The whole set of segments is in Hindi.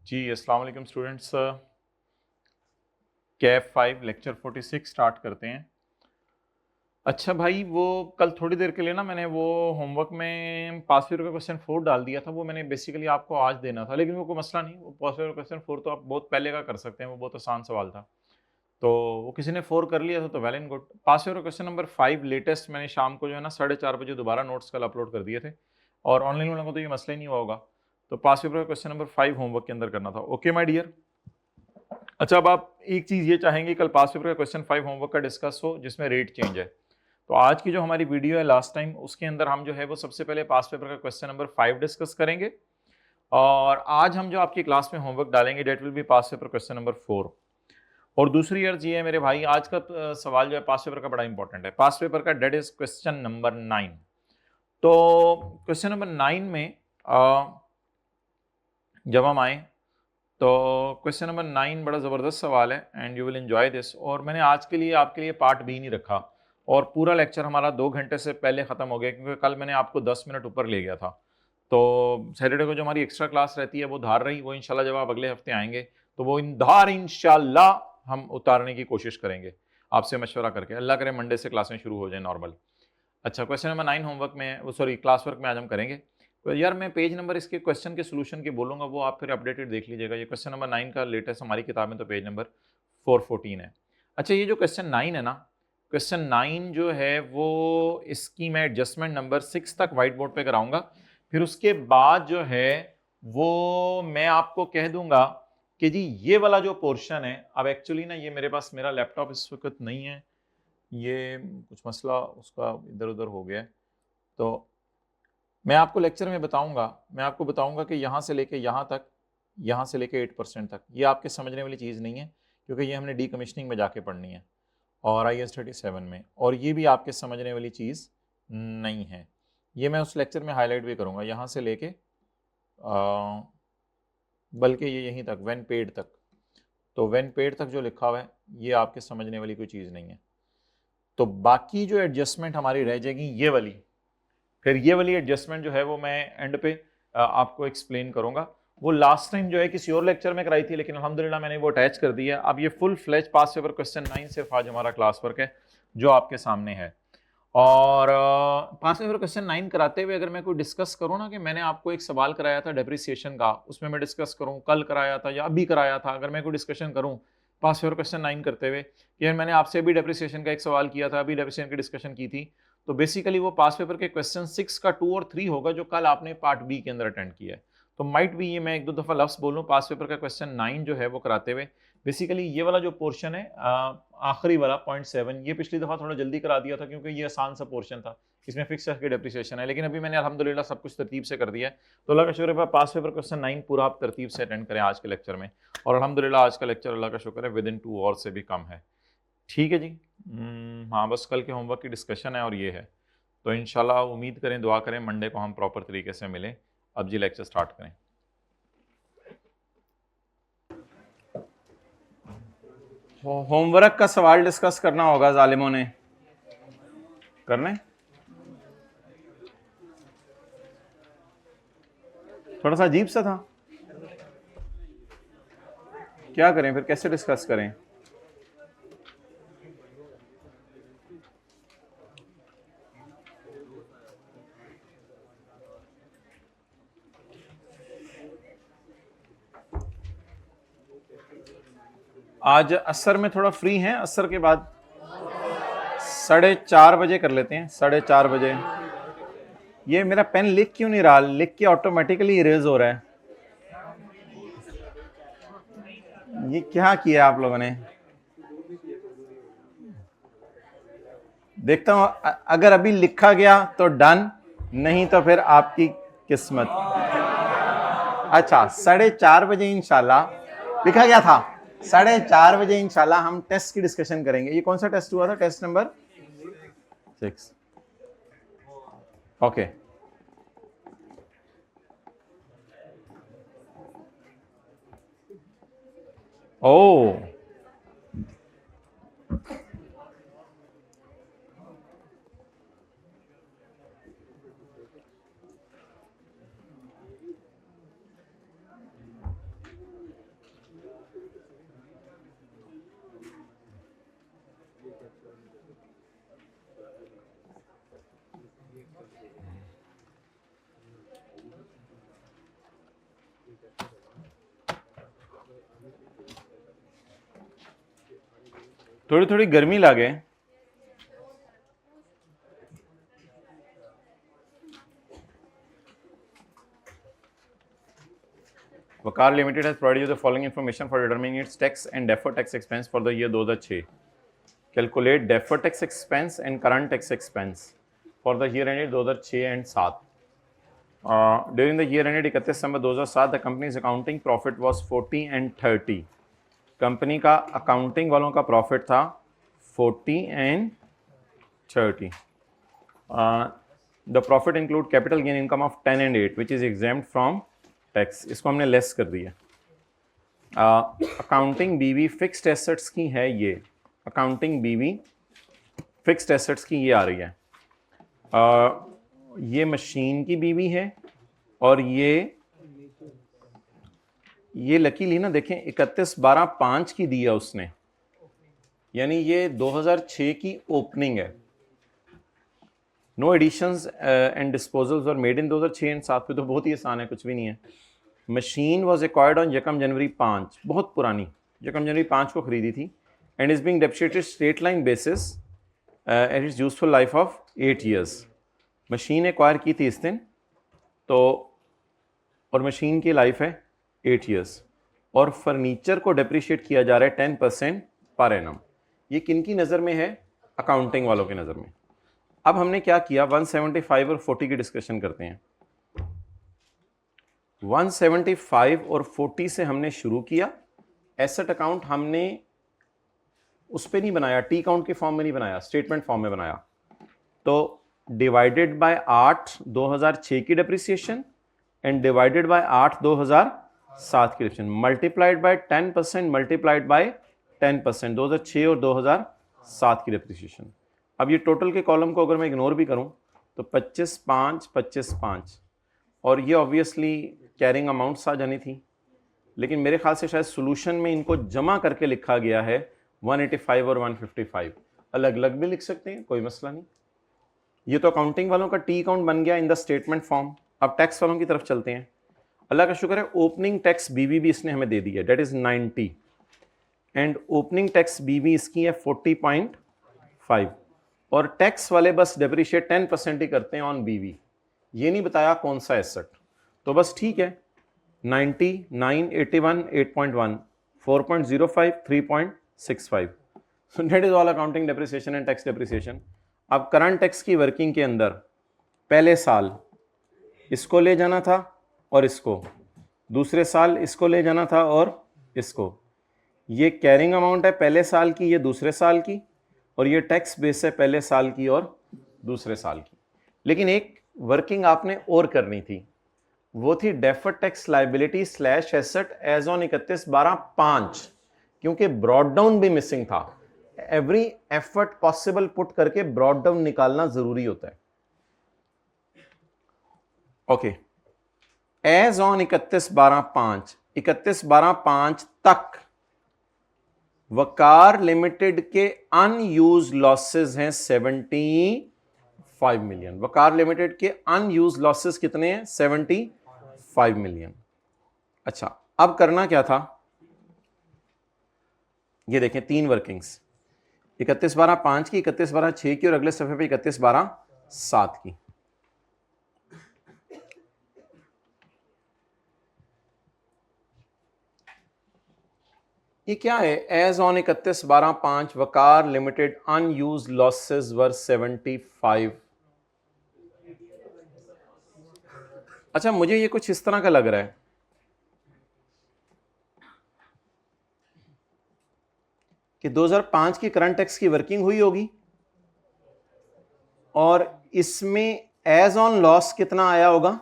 जी अस्सलाम वालेकुम स्टूडेंट्स। कैफ 5 लेक्चर 46 स्टार्ट करते हैं। अच्छा भाई, वो कल थोड़ी देर के लिए ना मैंने वो होमवर्क में पास पेपर का क्वेश्चन 4 डाल दिया था। वो मैंने बेसिकली आपको आज देना था, लेकिन वो कोई मसला नहीं। वो पास पेपर क्वेश्चन 4 तो आप बहुत पहले का कर सकते हैं, वो बहुत आसान सवाल था। तो वो किसी ने 4 कर लिया था तो well and good. Pass paper question number 5 latest मैंने शाम को जो है ना 4:30 बजे दोबारा नोट्स कल अपलोड कर दिए थे, और ऑनलाइन वालों को तो ये मसला ही नहीं हुआ होगा। तो पास पेपर का क्वेश्चन नंबर 5 होमवर्क के अंदर करना था। Okay my dear. अच्छा, अब आप एक चीज ये चाहेंगे कल पास पेपर का क्वेश्चन 5 होमवर्क का डिस्कस हो जिसमें रेट चेंज है। तो आज की जो हमारी वीडियो है लास्ट टाइम, उसके अंदर हम जो है वो सबसे पहले पास पेपर का क्वेश्चन नंबर 5 डिस्कस करेंगे, और आज हम जो आपकी क्लास में होमवर्क डालेंगे date will be pass paper question number 4। और दूसरी अर्ज ये है मेरे भाई, आज का सवाल जो है पास पेपर का बड़ा इंपॉर्टेंट है, पास पेपर का, डेट इज क्वेश्चन नंबर 9। तो क्वेश्चन नंबर 9 में जब हम आए तो क्वेश्चन नंबर 9 बड़ा ज़बरदस्त सवाल है and you will enjoy this. और मैंने आज के लिए आपके लिए पार्ट बी नहीं रखा, और पूरा लेक्चर हमारा 2 घंटे से पहले ख़त्म हो गया, क्योंकि कल मैंने आपको 10 मिनट ऊपर ले गया था। तो सैटरडे को जो हमारी एक्स्ट्रा क्लास रहती है वो धार रही, वो इंशाल्लाह जब आप अगले हफ्ते आएंगे तो वो इन धार इंशाल्लाह हम उतारने की कोशिश करेंगे आपसे मशवरा करके। अल्लाह करे मंडे से क्लासें शुरू हो जाए नॉर्मल। अच्छा, क्वेश्चन नंबर 9 होमवर्क में, वो सॉरी क्लास वर्क में आज हम करेंगे। तो यार मैं पेज नंबर इसके क्वेश्चन के सोल्यूशन के बोलूँगा, वो आप फिर अपडेटेड देख लीजिएगा। ये क्वेश्चन नंबर 9 का लेटेस्ट हमारी किताब में तो पेज नंबर 414 है। अच्छा, ये जो क्वेश्चन 9 है ना, क्वेश्चन 9 जो है वो इसकी मैं एडजस्टमेंट नंबर 6 तक व्हाइट बोर्ड पे कराऊंगा। फिर उसके बाद जो है वो मैं आपको कह दूंगा कि जी ये वाला जो पोर्शन है, अब एक्चुअली ना ये मेरे पास मेरा लैपटॉप इस वक्त नहीं है, ये कुछ मसला उसका इधर उधर हो गया है। तो मैं आपको लेक्चर में बताऊंगा, मैं आपको बताऊंगा कि यहाँ से लेके यहाँ तक, यहाँ से लेके 8% तक, ये आपके समझने वाली चीज़ नहीं है, क्योंकि ये हमने डीकमीशनिंग में जाके पढ़नी है और IS 37 में, और ये भी आपके समझने वाली चीज़ नहीं है। ये मैं उस लेक्चर में हाईलाइट भी करूँगा, यहाँ से लेके बल्कि ये यहीं तक व्हेन पेड तक। तो व्हेन पेड तक जो लिखा हुआ है ये आपके समझने वाली कोई चीज़ नहीं है। तो बाकी जो एडजस्टमेंट हमारी रह जाएगी ये वाली, फिर ये वाली एडजस्टमेंट जो है वो मैं एंड पे आपको एक्सप्लेन करूंगा। वो लास्ट टाइम जो है किसी और लेक्चर में कराई थी, लेकिन अल्हम्दुलिल्लाह मैंने वो अटैच कर दी है। अब ये फुल फ्लैश पास पेपर क्वेश्चन 9 सिर्फ आज हमारा क्लास वर्क है जो आपके सामने है। और पास पेपर क्वेश्चन 9 कराते हुए अगर मैं कोई डिस्कस करूँ ना, कि मैंने आपको एक सवाल कराया था डेप्रिसिएशन का, उसमें मैं डिस्कस करूँ, कल कराया था या अभी कराया था, अगर मैं कोई डिस्कशन करूँ पास पेपर क्वेश्चन 9 करते हुए कि मैंने आपसे अभी डेप्रिसिएशन का एक सवाल किया था, अभी डेप्रिसिएशन की डिस्कशन की थी, तो बेसिकली वो पास पेपर के क्वेश्चन 6 का 2 और 3 होगा जो कल आपने पार्ट बी के अंदर अटेंड किया है। तो माइट भी ये मैं एक दो दफा लफ्ज बोलूँ, पास पेपर का क्वेश्चन 9 जो है वो कराते हुए बेसिकली ये वाला जो पोर्शन है आखिरी वाला 0.7, ये पिछली दफा थोड़ा जल्दी करा दिया था क्योंकि ये आसान सा पोर्शन था, इसमें फिक्स की डेप्रिसिएशन है, लेकिन अभी मैंने अल्हम्दुलिल्लाह सब कुछ तरतीब से कर दिया है। तो अल्लाह का शुक्र है पास पेपर क्वेश्चन 9 पूरा आप तरतीब से अटेंड करें आज के लेक्चर में, और अल्हम्दुलिल्लाह आज का लेक्चर अल्लाह का शुक्र है विद इन 2 आवर से भी कम है। ठीक है जी। हाँ, बस कल के होमवर्क की डिस्कशन है और ये है। तो इंशाल्लाह उम्मीद करें, दुआ करें मंडे को हम प्रॉपर तरीके से मिलें। अब जी लेक्चर स्टार्ट करें। होमवर्क का सवाल डिस्कस करना होगा जालिमों ने, करने थोड़ा सा अजीब सा था, क्या करें फिर, कैसे डिस्कस करें? आज असर में थोड़ा फ्री हैं, असर के बाद 4:30 बजे कर लेते हैं, 4:30 बजे। ये मेरा पेन लिख क्यों नहीं रहा, लिख के ऑटोमेटिकली इरेज हो रहा है, ये क्या किया आप लोगों ने? देखता हूं, अगर अभी लिखा गया तो डन, नहीं तो फिर आपकी किस्मत। अच्छा, 4:30 बजे इंशाल्लाह लिखा गया था, 4:30 बजे इंशाल्लाह हम टेस्ट की डिस्कशन करेंगे। ये कौन सा टेस्ट हुआ था? Test number 6। ओके, ओ थोड़ी थोड़ी गर्मी लागे। Waqar Limited has provided you the following information for determining its tax and deferred tax expense for the year 2006. Calculate deferred tax expense and current tax expense for the year ended 2006 and 7. During the year ended 31 December 2007, the company's accounting profit was 40 and 30. Company का अकाउंटिंग वालों का प्रॉफिट था 40 and 30. The profit include capital gain income of 10 and 8 which is exempt from tax. इसको हमने लेस कर दिया। अकाउंटिंग बीवी फिक्स्ड एसेट्स की है, ये अकाउंटिंग बीवी फिक्स्ड एसेट्स की ये आ रही है। ये मशीन की बीवी है और ये लकीली ना देखें 31/12/5 की दी है उसने, यानी ये 2006 की ओपनिंग है। No additions and disposals were made in 2006 and 7 पे तो बहुत ही आसान है, कुछ भी नहीं है। मशीन वॉज एक्वायर्ड ऑन 1 जनवरी 5, बहुत पुरानी, 1 जनवरी 5 को खरीदी थी, and is being depreciated straight line basis at its useful life of 8 years। Machine acquire की थी इस दिन तो, और मशीन की लाइफ है 8 years, और फर्नीचर को डेप्रिशिएट किया जा रहा है 10% पर एनम। ये किन की नज़र में है? अकाउंटिंग वालों की नज़र में। अब हमने क्या किया, 175 और 40 की डिस्कशन करते हैं। 175 और 40 से हमने शुरू किया। एसेट अकाउंट हमने उस पर नहीं बनाया, टी काउंट के फॉर्म में नहीं बनाया, स्टेटमेंट फॉर्म में बनाया। तो डिवाइडेड बाय 8 2006 की डेप्रिसिएशन एंड डिवाइडेड बाय 8 2007 की depreciation multiplied by 10% multiplied by 10%, 2006 और 2007 की डेप्रिसिएशन। अब ये टोटल के कॉलम को अगर मैं इग्नोर भी करूं तो 25 5 25 5, और ये ऑब्वियसली कैरिंग अमाउंट्स आ जानी थी, लेकिन मेरे ख्याल से शायद सोल्यूशन में इनको जमा करके लिखा गया है 185 और 155। अलग अलग भी लिख सकते हैं, कोई मसला नहीं। ये तो अकाउंटिंग वालों का टी अकाउंट बन गया इन द स्टेटमेंट फॉर्म। अब टैक्स वालों की तरफ चलते हैं। अल्लाह का शुक्र है ओपनिंग टैक्स बीवी भी इसने हमें दे दी है, date is 90, and opening tax बीवी इसकी है 40.5, और टैक्स वाले बस डेप्रिशिएट 10% ही करते हैं ऑन बीवी, ये नहीं बताया कौन सा एसेट। तो बस ठीक है, 90 9 81 8.1 4.05 3.65, so that is all accounting depreciation and tax depreciation. अब करंट टैक्स की वर्किंग के अंदर पहले साल इसको ले जाना था और इसको, दूसरे साल इसको ले जाना था और इसको। ये कैरिंग अमाउंट है पहले साल की, ये दूसरे साल की, और ये टैक्स बेस है पहले साल की और दूसरे साल की। लेकिन एक वर्किंग आपने और करनी थी, वो थी deferred tax liability slash asset as on 31/12/5, क्योंकि ब्रॉड डाउन भी मिसिंग था। एवरी एफर्ट पॉसिबल पुट करके ब्रॉड डाउन निकालना जरूरी होता है। ओके, एज ऑन 31/12/5, 31/12/5 तक वकार लिमिटेड के अनयूज लॉसेस हैं 75 मिलियन। वकार लिमिटेड के अनयूज लॉसेस कितने हैं? 75 मिलियन। अच्छा, अब करना क्या था, ये देखें 3 वर्किंग्स, 31/12/5 की, 31/12/6 की, और अगले सफे पे 31/12/7 की। ये क्या है? As on 31/12/5 Waqar limited unused losses were 75। अच्छा, मुझे ये कुछ इस तरह का लग रहा है कि 2005 की करंट टैक्स की वर्किंग हुई होगी और इसमें एज ऑन लॉस कितना आया होगा?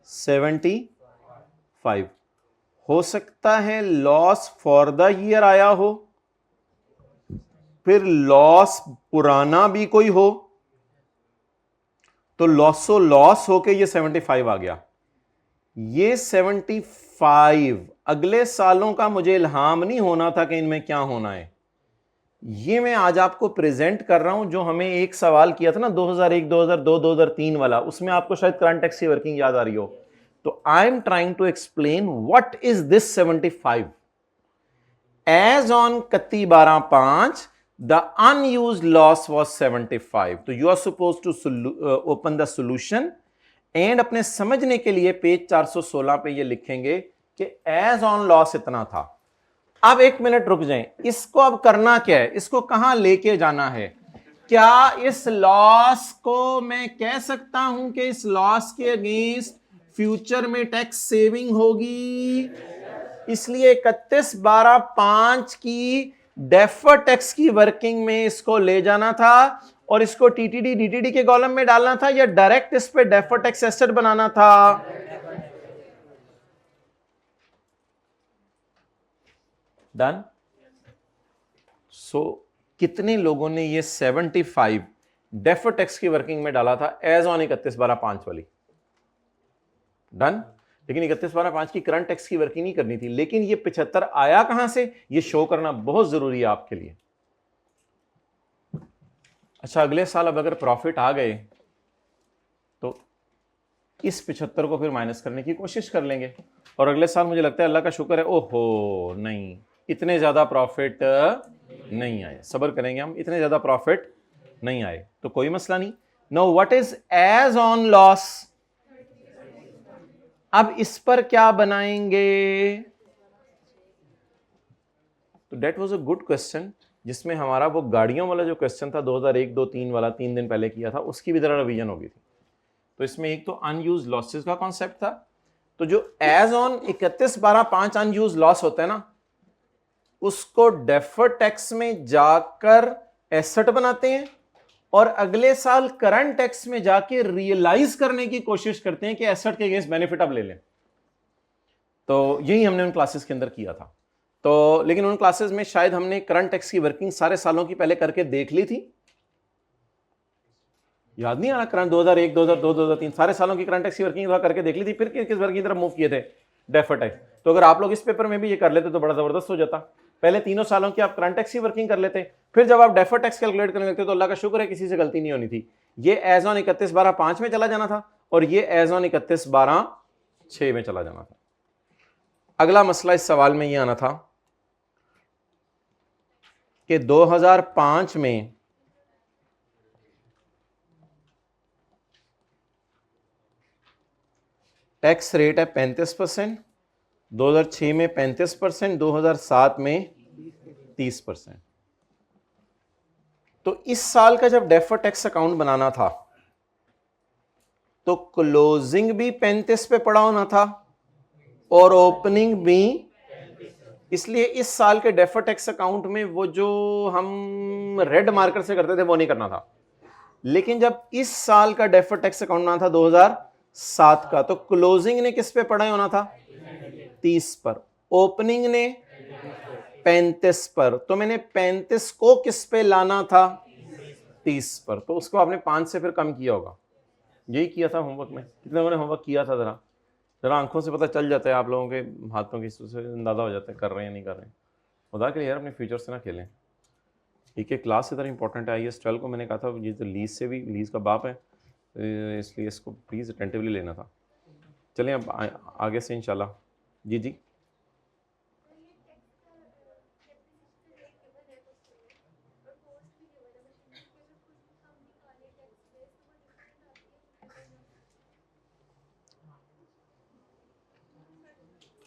75। हो सकता है लॉस फॉर द ईयर आया हो, फिर लॉस पुराना भी कोई हो, तो लॉसो लॉस होके ये 75 आ गया। ये 75 अगले सालों का मुझे इल्हाम नहीं होना था कि इनमें क्या होना है। ये मैं आज आपको प्रेजेंट कर रहा हूं, जो हमें एक सवाल किया था ना 2001 2002 2003 वाला, उसमें आपको शायद करंट टैक्स की वर्किंग याद आ रही हो। तो I am trying to explain what is this 75. As on 31/12/5 the unused loss was 75. तो you are supposed to open the solution and अपने समझने के लिए पेज 416 पे ये लिखेंगे कि एज ऑन लॉस इतना था. अब 1 मिनट रुक जाएं, इसको अब करना क्या है, इसको कहां लेके जाना है? क्या इस लॉस को मैं कह सकता हूं कि इस लॉस के अगेंस्ट फ्यूचर में टैक्स सेविंग होगी? इसलिए 31/12/5 की डेफर टैक्स की वर्किंग में इसको ले जाना था और इसको टीटीडी डीटीडी के कॉलम में डालना था या डायरेक्ट इस पे डेफर टैक्स एसेट बनाना था? डन. सो कितने लोगों ने ये 75 डेफर टैक्स की वर्किंग में डाला था एज ऑन 31/12/5 वाली? डन. लेकिन 31/12/5 की करंट टैक्स की वर्किंग नहीं करनी थी. लेकिन ये 75 आया कहां से, ये शो करना बहुत जरूरी है आपके लिए. अच्छा, अगले साल अब अगर प्रॉफिट आ गए तो इस 75 को फिर माइनस करने की कोशिश कर लेंगे और अगले साल मुझे लगता है अल्लाह का शुक्र है, ओहो नहीं, इतने ज्यादा प्रॉफिट नहीं आए. सब्र करेंगे हम, इतने ज्यादा प्रॉफिट नहीं आए तो कोई मसला नहीं. Now what is as on loss? अब इस पर क्या बनाएंगे? तो that was a good question, जिसमें हमारा वो गाड़ियों वाला जो क्वेश्चन था 2001, 2, 3 वाला 3 दिन पहले किया था, उसकी भी तरह रिवीजन हो गई थी. तो इसमें एक तो अनयूज लॉसेस का कॉन्सेप्ट था. तो जो एज ऑन 31/12/5 अनयूज लॉस होता है ना, उसको डेफर टैक्स में जाकर एसेट बनाते हैं और अगले साल करंट टैक्स में जाके रियलाइज करने की कोशिश करते हैं कि एसेट के अगेंस्ट बेनिफिट अब ले लें. तो यही हमने उन क्लासेस के अंदर किया था. तो लेकिन उन क्लासेस में शायद हमने करंट टैक्स की वर्किंग सारे सालों की पहले करके देख ली थी. याद नहीं आ रहा? करंट 2001, 2002, 2003 सारे सालों की करंट टैक्स की वर्किंग करके देख ली थी. फिर किस वर्किंग की तरफ मूव किए थे? Defer tax. तो अगर आप लोग इस पेपर में भी ये कर लेते तो बड़ा जबरदस्त हो जाता. पहले तीनों सालों की आप करंट टैक्स की वर्किंग कर लेते, फिर जब आप डेफर टैक्स कैलकुलेट करने लगते तो अल्लाह का शुक्र है किसी से गलती नहीं होनी थी. ये एज ऑन 31/12/5 में चला जाना था और ये एज ऑन 31/12/6 में चला जाना था. अगला मसला इस सवाल में ये आना था कि 2005 में टैक्स रेट है 35%, 2006 में 35%, 2007 में 30%. तो इस साल का जब डेफर टैक्स अकाउंट बनाना था तो क्लोजिंग भी 35 पे पड़ा होना था और ओपनिंग भी. इसलिए इस साल के डेफर टैक्स अकाउंट में वो जो हम रेड मार्कर से करते थे वो नहीं करना था. लेकिन जब इस साल का डेफर टैक्स अकाउंट बनाना था 2007 का, तो क्लोजिंग ने किस पे पड़ा होना था? 30 पर. ओपनिंग ने 35 पर. तो मैंने 35 को किस पे लाना था? 30 पर. तो उसको आपने 5 से फिर कम किया होगा. यही किया था होमवर्क में. कितने लोगों ने होमवर्क किया था? जरा आंखों से पता चल जाता है, आप लोगों के हाथों की से अंदाजा हो जाता है कर रहे हैं नहीं कर रहे हैं. खुदा के लिए यार अपने फ्यूचर से ना खेलें. एक एक क्लास इतना इंपॉर्टेंट है. IAS 12 को मैंने कहा था ये तो लीज से भी, लीज का बाप है, इसलिए इसको प्लीज़ अटेंटिवली लेना था. चलें अब आगे से इंशाल्लाह. जी जी.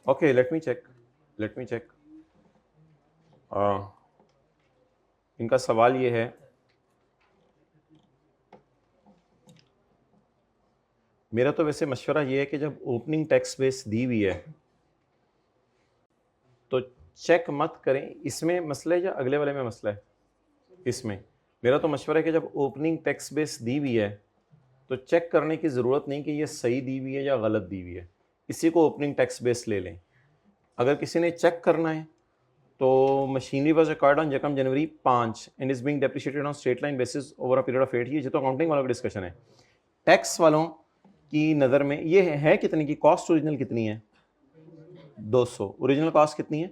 Okay, let me check. इनका सवाल ये है, मेरा तो वैसे मशवरा ये है कि जब ओपनिंग टैक्स बेस दी हुई है तो चेक मत करें. इसमें मसला है या अगले वाले में मसला है? इसमें मेरा तो मशवरा है कि जब ओपनिंग टैक्स बेस दी हुई है तो चेक करने की ज़रूरत नहीं कि ये सही दी हुई है या गलत दी हुई है. इसी को ओपनिंग टैक्स बेस ले लें. अगर किसी ने चेक करना है तो मशीनरी वाज एक्वायर्ड ऑन यकम जनवरी 5 and is being depreciated on straight line basis over a period of 8 year. ये तो अकाउंटिंग वालों का डिस्कशन है. टैक्स वालों की नज़र में ये है कितने की कॉस्ट? ओरिजिनल कितनी है? 200. ओरिजिनल कॉस्ट कितनी है?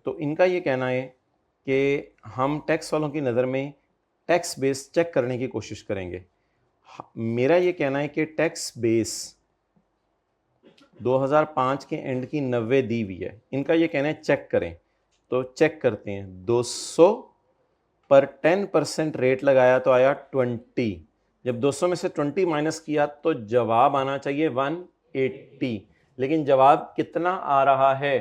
तो इनका ये कहना है कि हम टैक्स वालों की नज़र में टैक्स बेस चेक करने की कोशिश करेंगे. मेरा ये कहना है कि टैक्स बेस 2005 के एंड की 90 दी हुई है, इनका ये कहना है चेक करें, तो चेक करते हैं। 200 पर 10% रेट लगाया तो आया 20, जब 200 में से 20 माइनस किया तो जवाब आना चाहिए 180, लेकिन जवाब कितना आ रहा है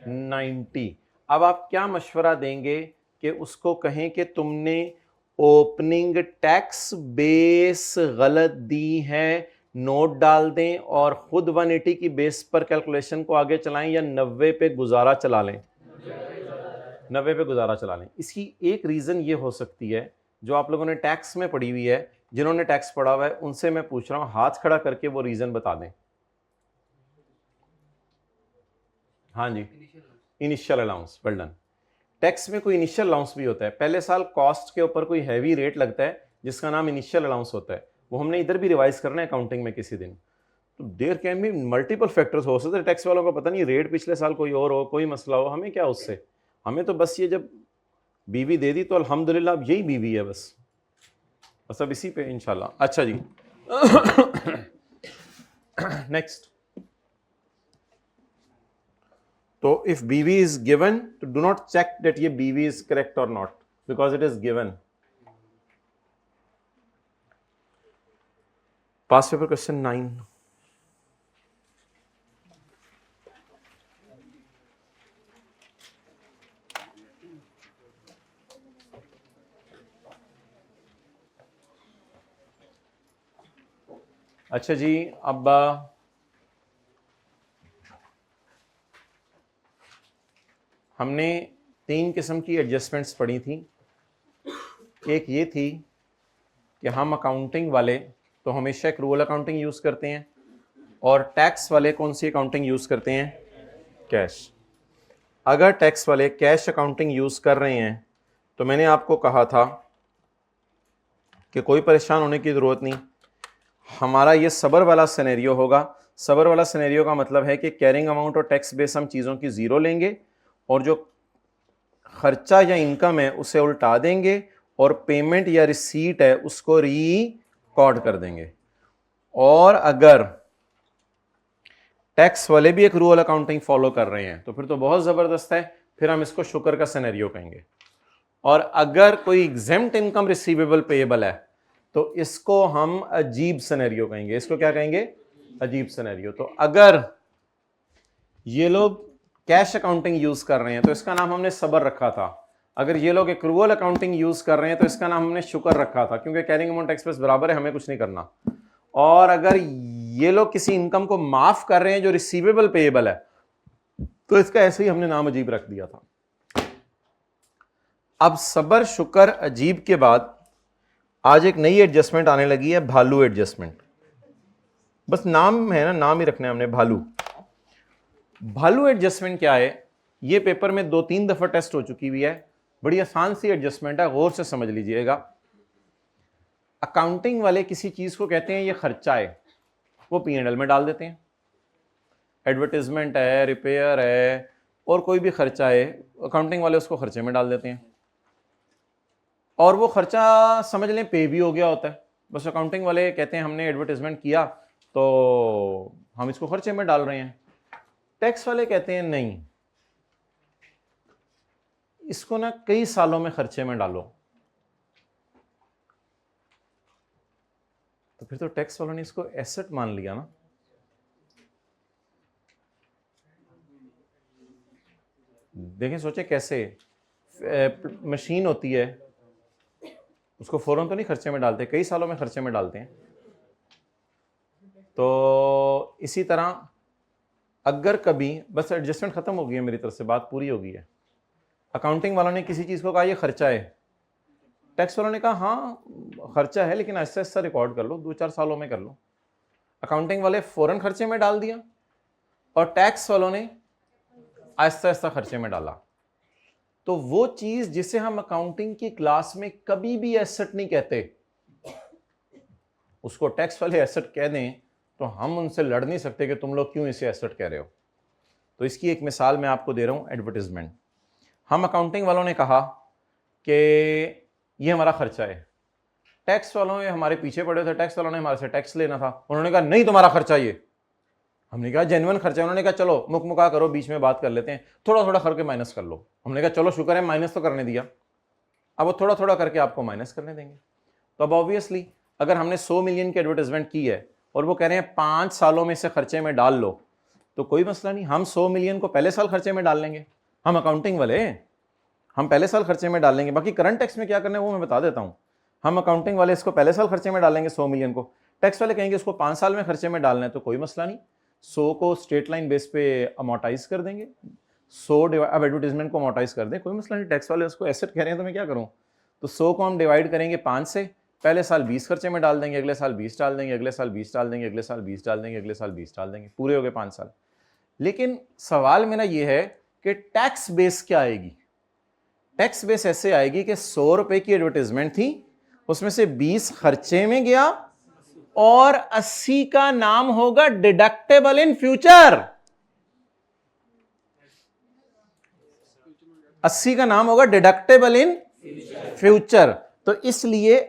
90। अब आप क्या मशवरा देंगे कि उसको कहें कि तुमने ओपनिंग टैक्स बेस गलत दी है, नोट डाल दें और खुद 180 की बेस पर कैलकुलेशन को आगे चलाएं, या 90 पे गुजारा चला लें? 90 पे गुजारा चला लें। इसकी एक रीज़न ये हो सकती है जो आप लोगों ने टैक्स में पढ़ी हुई है, जिन्होंने टैक्स पढ़ा हुआ है उनसे मैं पूछ रहा हूं, हाथ खड़ा करके वो रीज़न बता दें। हाँ जी, initial allowance, well done. Tax में कोई इनिशियल अलाउंस भी होता है, पहले साल कॉस्ट के ऊपर कोई हैवी रेट लगता है जिसका नाम इनिशियल अलाउंस होता है, वो हमने इधर भी रिवाइज करना है अकाउंटिंग में किसी दिन। तो there can be multiple factors हो सकते हैं, टैक्स वालों को पता नहीं रेट पिछले साल कोई और हो, कोई मसला हो, हमें क्या उससे, हमें तो बस ये जब बीवी दे दी तो अल्हम्दुलिल्लाह अब यही बीवी है बस अब इसी पे इंशाल्लाह। अच्छा जी नेक्स्ट, तो इफ बीवी इज गिवन तो डू नॉट चेक दैट ये बीवी इज करेक्ट और not, because it is given. Pass paper question 9। अच्छा जी, अब हमने 3 किस्म की एडजस्टमेंट्स पढ़ी थी। एक ये थी कि हम अकाउंटिंग वाले तो हमेशा एक्रूअल अकाउंटिंग यूज़ करते हैं, और टैक्स वाले कौन सी अकाउंटिंग यूज़ करते हैं? कैश। अगर टैक्स वाले कैश अकाउंटिंग यूज़ कर रहे हैं तो मैंने आपको कहा था कि कोई परेशान होने की ज़रूरत नहीं, हमारा ये सबर वाला सिनेरियो होगा। सबर वाला सिनेरियो का मतलब है कि कैरिंग अमाउंट और टैक्स बेस हम चीज़ों की ज़ीरो लेंगे और जो खर्चा या इनकम है उसे उल्टा देंगे और पेमेंट या रिसीट है उसको रिकॉर्ड कर देंगे। और अगर टैक्स वाले भी एक रूल अकाउंटिंग फॉलो कर रहे हैं तो फिर तो बहुत ज़बरदस्त है, फिर हम इसको शुक्र का सिनेरियो कहेंगे। और अगर कोई एग्जेम्प्ट इनकम रिसीवेबल पेएबल है तो इसको हम अजीब सिनेरियो कहेंगे। इसको क्या कहेंगे? अजीब सिनेरियो। तो अगर ये लोग कैश अकाउंटिंग यूज कर रहे हैं तो इसका नाम हमने सबर रखा था। अगर ये लोग एक्रूअल अकाउंटिंग यूज कर रहे हैं तो इसका नाम हमने शुक्र रखा था, क्योंकि कैरिंग अमाउंट एक्सपेंस बराबर है, हमें कुछ नहीं करना। और अगर ये लोग किसी इनकम को माफ कर रहे हैं जो रिसीवेबल पेएबल है तो इसका ऐसे ही हमने नाम अजीब रख दिया था। अब सबर शुक्र अजीब के बाद आज एक नई एडजस्टमेंट आने लगी है, भालू एडजस्टमेंट। बस नाम है ना, नाम ही रखना है हमने, भालू। भालू एडजस्टमेंट क्या है? ये पेपर में 2-3 दफा टेस्ट हो चुकी हुई है, बड़ी आसान सी एडजस्टमेंट है, गौर से समझ लीजिएगा। अकाउंटिंग वाले किसी चीज को कहते हैं ये खर्चा है, वो P&L में डाल देते हैं। एडवर्टाइजमेंट है, रिपेयर है, और कोई भी खर्चा है, अकाउंटिंग वाले उसको खर्चे में डाल देते हैं। और वो खर्चा समझ लें पे भी हो गया होता है, बस अकाउंटिंग वाले कहते हैं हमने एडवर्टाइजमेंट किया तो हम इसको खर्चे में डाल रहे हैं। टैक्स वाले कहते हैं नहीं, इसको ना कई सालों में खर्चे में डालो। तो फिर तो टैक्स वालों ने इसको एसेट मान लिया ना। देखें, सोचें कैसे। मशीन होती है, उसको फौरन तो नहीं खर्चे में डालते, कई सालों में खर्चे में डालते हैं। तो इसी तरह अगर कभी, बस एडजस्टमेंट खत्म हो गई है मेरी तरफ से, बात पूरी हो गई है। अकाउंटिंग वालों ने किसी चीज़ को कहा ये खर्चा है, टैक्स वालों ने कहा हाँ खर्चा है लेकिन ऐसा ऐसा रिकॉर्ड कर लो, 2-4 सालों में कर लो। अकाउंटिंग वाले फौरन खर्चे में डाल दिया और टैक्स वालों ने आहिस्ता आहिस्ता खर्चे में डाला। तो वो चीज़ जिसे हम अकाउंटिंग की क्लास में कभी भी एसेट नहीं कहते, उसको टैक्स वाले एसेट कह दें तो हम उनसे लड़ नहीं सकते कि तुम लोग क्यों इसे एसेट कह रहे हो। तो इसकी एक मिसाल मैं आपको दे रहा हूँ, एडवर्टाइजमेंट। हम अकाउंटिंग वालों ने कहा कि ये हमारा खर्चा है, टैक्स वालों ने हमारे पीछे पड़े थे, टैक्स वालों ने हमारे से टैक्स लेना था, उन्होंने कहा नहीं तुम्हारा खर्चा ये। हमने कहा जेन्युइन खर्चा, उन्होंने कहा चलो मुकमुका करो, बीच में बात कर लेते हैं, थोड़ा थोड़ा करके माइनस कर लो। हमने कहा चलो शुक्र है माइनस तो करने दिया, अब वो थोड़ा थोड़ा करके आपको माइनस करने देंगे। तो अब ऑब्वियसली अगर हमने 100 मिलियन की एडवर्टाइजमेंट की है और वो कह रहे हैं 5 सालों में से खर्चे में डाल लो, तो कोई मसला नहीं, हम 100 मिलियन को पहले साल खर्चे में डाल लेंगे। हम अकाउंटिंग वाले, हम पहले साल खर्चे में डाल लेंगे। बाकी करंट टैक्स में क्या करना है वो मैं बता देता हूं। हम अकाउंटिंग वाले इसको पहले साल खर्चे में डालेंगे 100 मिलियन को, टैक्स वाले कहेंगे इसको 5 साल में खर्चे में डालना है, तो कोई मसला नहीं, 100 को स्ट्रेट लाइन बेस पे अमोटाइज कर देंगे, 100 अब एडवर्टीजमेंट को अमोटाइज कर दें, कोई मसला नहीं। टैक्स वाले उसको एसेट कह रहे हैं तो मैं क्या करूं। तो 100 को हम डिवाइड करेंगे 5 से, पहले साल 20 खर्चे में डाल देंगे, अगले साल 20 डाल देंगे, अगले साल 20 डाल देंगे, अगले साल 20 डाल देंगे, अगले साल 20 डाल देंगे, पूरे हो गए 5 साल। लेकिन सवाल मेरा ये है कि टैक्स बेस क्या आएगी। टैक्स बेस ऐसे आएगी कि 100 रुपए की एडवर्टाइजमेंट थी, उसमें से 20 खर्चे में गया और 80 का नाम होगा डिडक्टेबल इन फ्यूचर। 80 का नाम होगा डिडक्टेबल इन फ्यूचर। तो इसलिए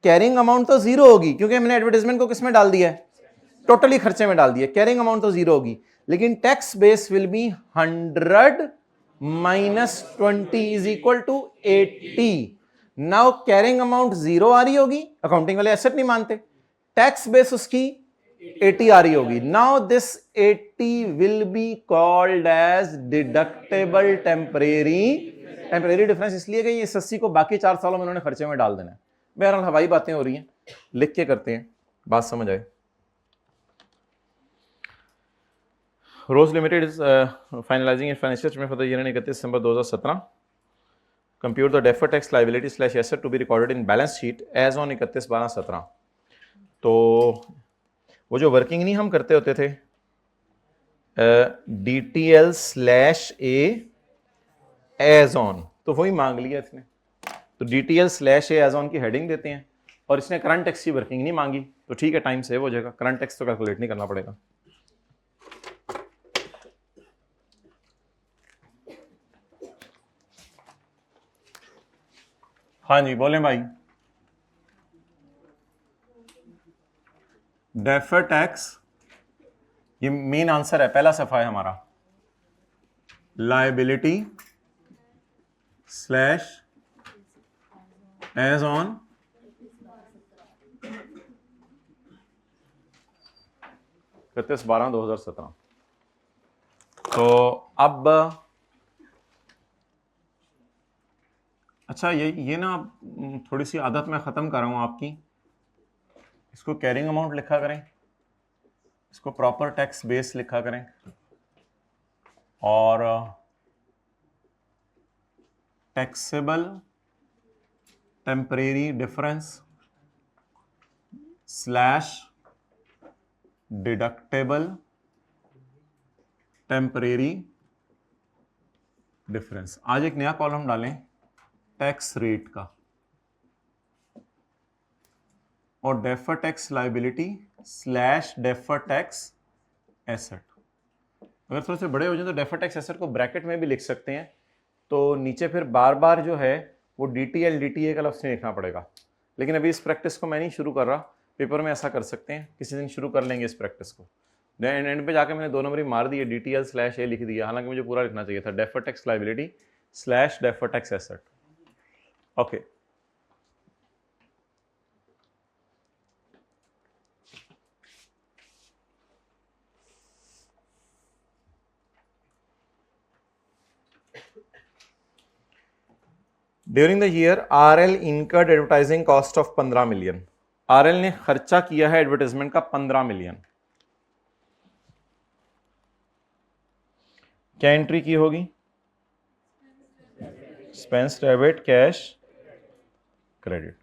कैरिंग अमाउंट तो जीरो होगी, क्योंकि हमने एडवर्टाइजमेंट को किसमें डाल दिया है, टोटली खर्चे में डाल दिया। कैरिंग अमाउंट तो जीरो होगी, लेकिन tax base will be 100 minus 20 is equal to 80। Now carrying amount zero आ रही होगी, अकाउंटिंग वाले एसेट नहीं मानते, टैक्स बेस उसकी 80 आ रही होगी। Now this 80 will be called as deductible temporary difference, इसलिए कि ये 80 को बाकी 4 सालों में उन्होंने खर्चे में डाल देना है। बहरहाल हवाई बातें हो रही हैं, लिख के करते हैं, बात समझ आए। Rose limited is finalising its financial statement for the year end 31 December 2017। Compute the deferred tax liability slash asset to be recorded in balance sheet as on 31/12/17। तो वो जो वर्किंग नहीं हम करते होते थे, DTL slash A as on, तो वही मांग लिया इसने। तो DTL slash A as on की हेडिंग देते हैं, और इसने करंट टैक्स की वर्किंग नहीं मांगी, तो ठीक है, टाइम सेव हो जाएगा, करंट टैक्स तो कैलकुलेट नहीं करना पड़ेगा। हाँ जी बोलें भाई। डेफर्ड टैक्स, ये मेन आंसर है, पहला सफा है हमारा, लायबिलिटी स्लैश एज ऑन 31/12/2017। तो अब अच्छा, ये ना थोड़ी सी आदत मैं ख़त्म कर रहा हूँ आपकी, इसको कैरिंग अमाउंट लिखा करें, इसको प्रॉपर टैक्स बेस लिखा करें, और taxable temporary difference slash deductible temporary difference. आज एक नया कॉलम डालें टैक्स रेट का, और deferred tax liability slash deferred tax asset. अगर थोड़े से बड़े हो जाए तो डेफर्ड टैक्स एसेट को ब्रैकेट में भी लिख सकते हैं, तो नीचे फिर बार बार जो है वो DTL DTA का लफ्ज़ नहीं लिखना पड़ेगा। लेकिन अभी इस प्रैक्टिस को मैं नहीं शुरू कर रहा, पेपर में ऐसा कर सकते हैं, किसी दिन शुरू कर लेंगे इस प्रैक्टिस को। एंड पे जाके मैंने 2 नंबर ही मार दिए, DTL स्लैश ए लिख दिया, हालांकि मुझे पूरा लिखना चाहिए था, deferred tax liability slash deferred tax asset. Okay, during the year RL incurred advertising cost of 15 million. RL ने खर्चा किया है एडवर्टाइजमेंट का 15 मिलियन। क्या एंट्री की होगी? Expense, debit, cash, credit.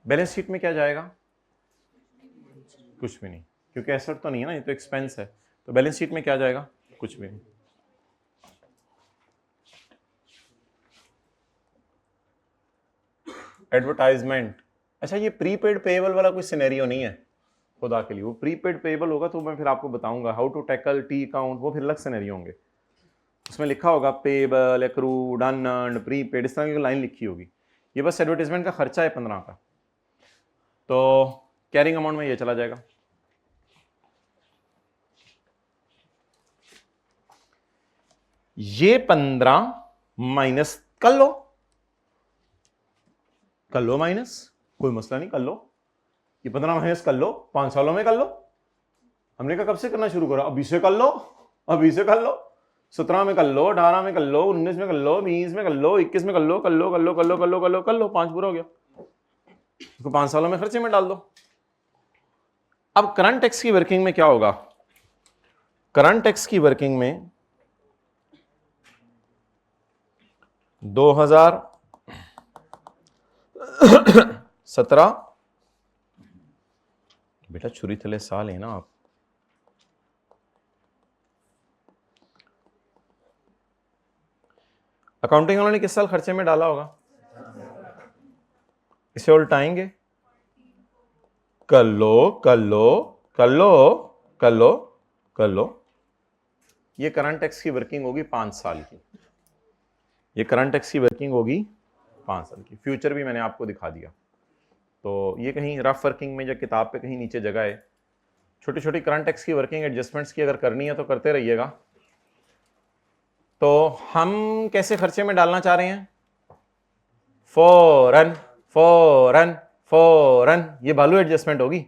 Balance sheet में क्या जाएगा? कुछ भी नहीं, क्योंकि एसेट तो नहीं है ना, ये तो एक्सपेंस है। तो बैलेंस शीट में क्या जाएगा? कुछ भी नहीं। एडवर्टाइजमेंट, अच्छा ये प्रीपेड पेएबल वाला कोई सिनेरियो नहीं है खुदा के लिए। वो प्रीपेड पेएबल होगा तो मैं फिर आपको बताऊंगा how to tackle T account, वो फिर अलग सिनेरियो होंगे। उसमें लिखा होगा पेएबल, एक्रूड, अनअर्न्ड, प्रीपेड, इस तरह की लाइन लिखी होगी। ये बस एडवर्टाइजमेंट का खर्चा है 15 का, तो कैरिंग अमाउंट में ये चला जाएगा। ये 15 माइनस कर लो माइनस, कोई मसला नहीं, कर लो। ये 15 माइनस कर लो, 5 सालों में कर लो। हमने कहा कब से करना शुरू करो? अभी से कर लो, अभी से कर लो। 17 में कर लो, 18 में कर लो, 19 में कर लो, 20 में कर लो, 21 में कर लो, कर लो कर लो कर लो कर लो कर लो कर लो, 5 पूरा हो गया। इसको 5 सालों में खर्चे में डाल दो। अब करंट टैक्स की वर्किंग में क्या होगा? करंट टैक्स की वर्किंग में 2017, बेटा छुरी थले साल है ना आप, अकाउंटिंग वालों ने किस साल खर्चे में डाला होगा? इसे उल्टाएंगे, कर लो कर लो कर लो कर लो कर लो। ये करंट टैक्स की वर्किंग होगी 5 साल की। ये करंट टैक्स की वर्किंग होगी 5 साल की। फ्यूचर भी मैंने आपको दिखा दिया। तो ये कहीं रफ वर्किंग में, जो किताब पे कहीं नीचे जगह है, छोटी छोटी करंट टैक्स की वर्किंग एडजस्टमेंट्स की अगर करनी है तो करते रहिएगा। तो हम कैसे खर्चे में डालना चाह रहे हैं? फौरन फौरन फौरन। ये भालू एडजस्टमेंट होगी।